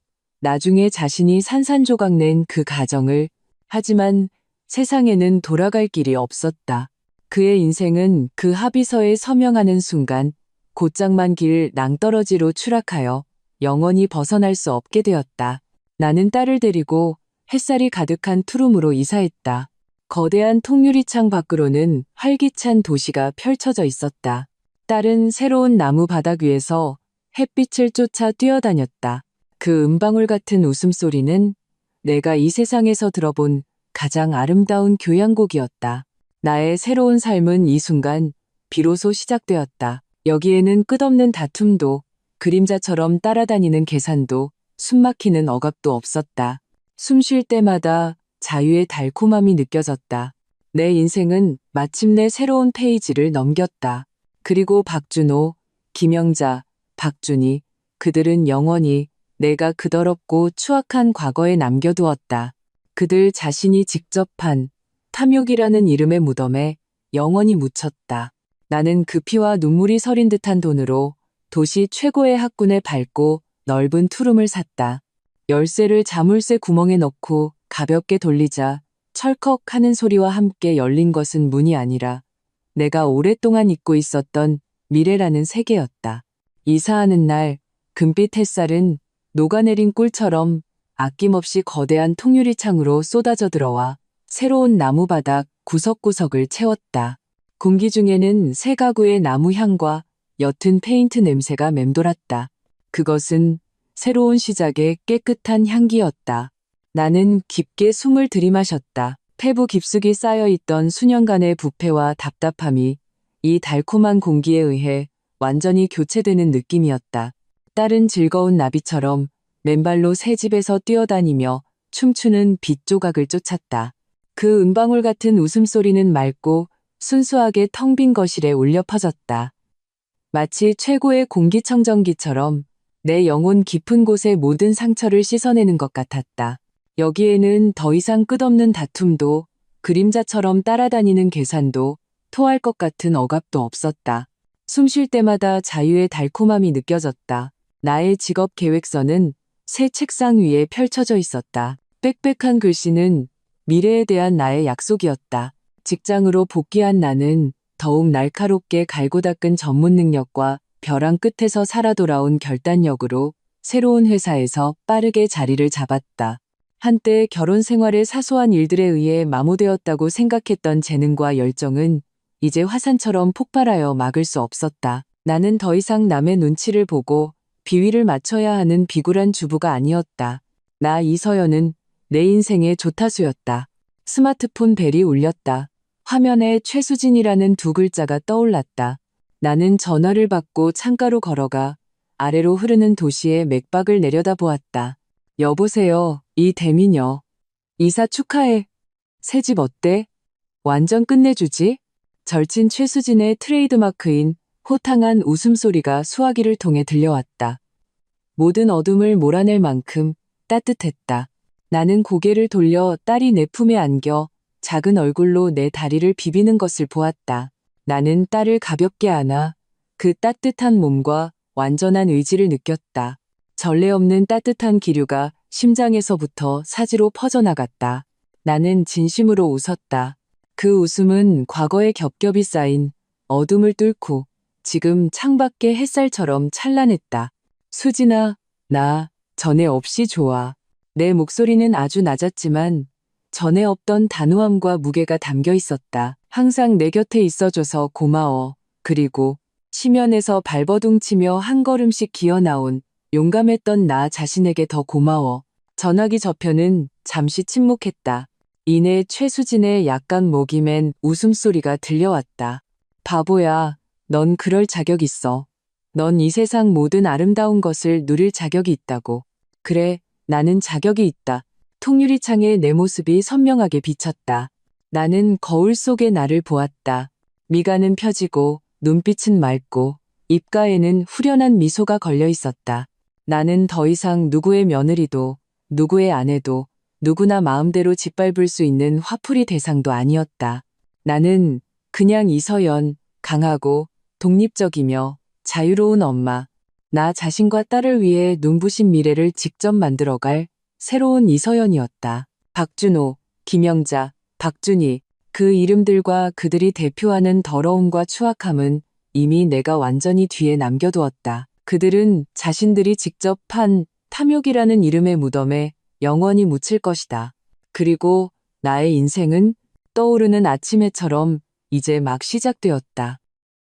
나중에 자신이 산산조각 낸 그 가정을. 하지만 세상에는 돌아갈 길이 없었다. 그의 인생은 그 합의서에 서명하는 순간 곧장만 길 낭떠러지로 추락하여 영원히 벗어날 수 없게 되었다. 나는 딸을 데리고 햇살이 가득한 투룸으로 이사했다. 거대한 통유리창 밖으로는 활기찬 도시가 펼쳐져 있었다. 딸은 새로운 나무 바닥 위에서 햇빛을 쫓아 뛰어다녔다. 그 음방울 같은 웃음소리는 내가 이 세상에서 들어본 가장 아름다운 교향곡이었다. 나의 새로운 삶은 이 순간 비로소 시작되었다. 여기에는 끝없는 다툼도, 그림자처럼 따라다니는 계산도, 숨막히는 억압도 없었다. 숨 쉴 때마다 자유의 달콤함이 느껴졌다. 내 인생은 마침내 새로운 페이지를 넘겼다. 그리고 박준호, 김영자, 박준희, 그들은 영원히 내가 그 더럽고 추악한 과거에 남겨두었다. 그들 자신이 직접 판 탐욕이라는 이름의 무덤에 영원히 묻혔다. 나는 그 피와 눈물이 서린 듯한 돈으로 도시 최고의 학군을 밟고 넓은 투룸을 샀다. 열쇠를 자물쇠 구멍에 넣고 가볍게 돌리자 철컥 하는 소리와 함께 열린 것은 문이 아니라 내가 오랫동안 잊고 있었던 미래라는 세계였다. 이사하는 날 금빛 햇살은 녹아내린 꿀처럼 아낌없이 거대한 통유리창으로 쏟아져 들어와 새로운 나무바닥 구석구석을 채웠다. 공기 중에는 새 가구의 나무 향과 옅은 페인트 냄새가 맴돌았다. 그것은 새로운 시작의 깨끗한 향기였다. 나는 깊게 숨을 들이마셨다. 폐부 깊숙이 쌓여있던 수년간의 부패와 답답함이 이 달콤한 공기에 의해 완전히 교체되는 느낌이었다. 딸은 즐거운 나비처럼 맨발로 새 집에서 뛰어다니며 춤추는 빛 조각을 쫓았다. 그 은방울 같은 웃음소리는 맑고 순수하게 텅 빈 거실에 울려 퍼졌다. 마치 최고의 공기청정기처럼 내 영혼 깊은 곳의 모든 상처를 씻어내는 것 같았다. 여기에는 더 이상 끝없는 다툼도, 그림자처럼 따라다니는 계산도, 토할 것 같은 억압도 없었다. 숨 쉴 때마다 자유의 달콤함이 느껴졌다. 나의 직업 계획서는 새 책상 위에 펼쳐져 있었다. 빽빽한 글씨는 미래에 대한 나의 약속이었다. 직장으로 복귀한 나는 더욱 날카롭게 갈고 닦은 전문 능력과 벼랑 끝에서 살아 돌아온 결단력으로 새로운 회사에서 빠르게 자리를 잡았다. 한때 결혼 생활의 사소한 일들에 의해 마모되었다고 생각했던 재능과 열정은 이제 화산처럼 폭발하여 막을 수 없었다. 나는 더 이상 남의 눈치를 보고 비위를 맞춰야 하는 비굴한 주부가 아니었다. 나 이서연은 내 인생의 조타수였다. 스마트폰 벨이 울렸다. 화면에 최수진이라는 두 글자가 떠올랐다. 나는 전화를 받고 창가로 걸어가 아래로 흐르는 도시의 맥박을 내려다보았다. 여보세요, 이 대미녀. 이사 축하해. 새집 어때? 완전 끝내주지? 절친 최수진의 트레이드마크인 호탕한 웃음소리가 수화기를 통해 들려왔다. 모든 어둠을 몰아낼 만큼 따뜻했다. 나는 고개를 돌려 딸이 내 품에 안겨 작은 얼굴로 내 다리를 비비는 것을 보았다. 나는 딸을 가볍게 안아 그 따뜻한 몸과 완전한 의지를 느꼈다. 전례 없는 따뜻한 기류가 심장에서부터 사지로 퍼져나갔다. 나는 진심으로 웃었다. 그 웃음은 과거의 겹겹이 쌓인 어둠을 뚫고 지금 창밖의 햇살처럼 찬란했다. 수진아, 나 전에 없이 좋아. 내 목소리는 아주 낮았지만 전에 없던 단호함과 무게가 담겨 있었다. 항상 내 곁에 있어줘서 고마워. 그리고 심연에서 발버둥치며 한 걸음씩 기어나온 용감했던 나 자신에게 더 고마워. 전화기 저편은 잠시 침묵했다. 이내 최수진의 약간 목이 맨 웃음소리가 들려왔다. 바보야, 넌 그럴 자격 있어. 넌 이 세상 모든 아름다운 것을 누릴 자격이 있다고. 그래, 나는 자격이 있다. 통유리창에 내 모습이 선명하게 비쳤다. 나는 거울 속의 나를 보았다. 미간은 펴지고 눈빛은 맑고 입가에는 후련한 미소가 걸려 있었다. 나는 더 이상 누구의 며느리도, 누구의 아내도, 누구나 마음대로 짓밟을 수 있는 화풀이 대상도 아니었다. 나는 그냥 이서연, 강하고 독립적이며 자유로운 엄마, 나 자신과 딸을 위해 눈부신 미래를 직접 만들어갈 새로운 이서연이었다. 박준호, 김영자, 박준희, 그 이름들과 그들이 대표하는 더러움과 추악함은 이미 내가 완전히 뒤에 남겨두었다. 그들은 자신들이 직접 판 탐욕이라는 이름의 무덤에 영원히 묻힐 것이다. 그리고 나의 인생은 떠오르는 아침 해처럼 이제 막 시작되었다.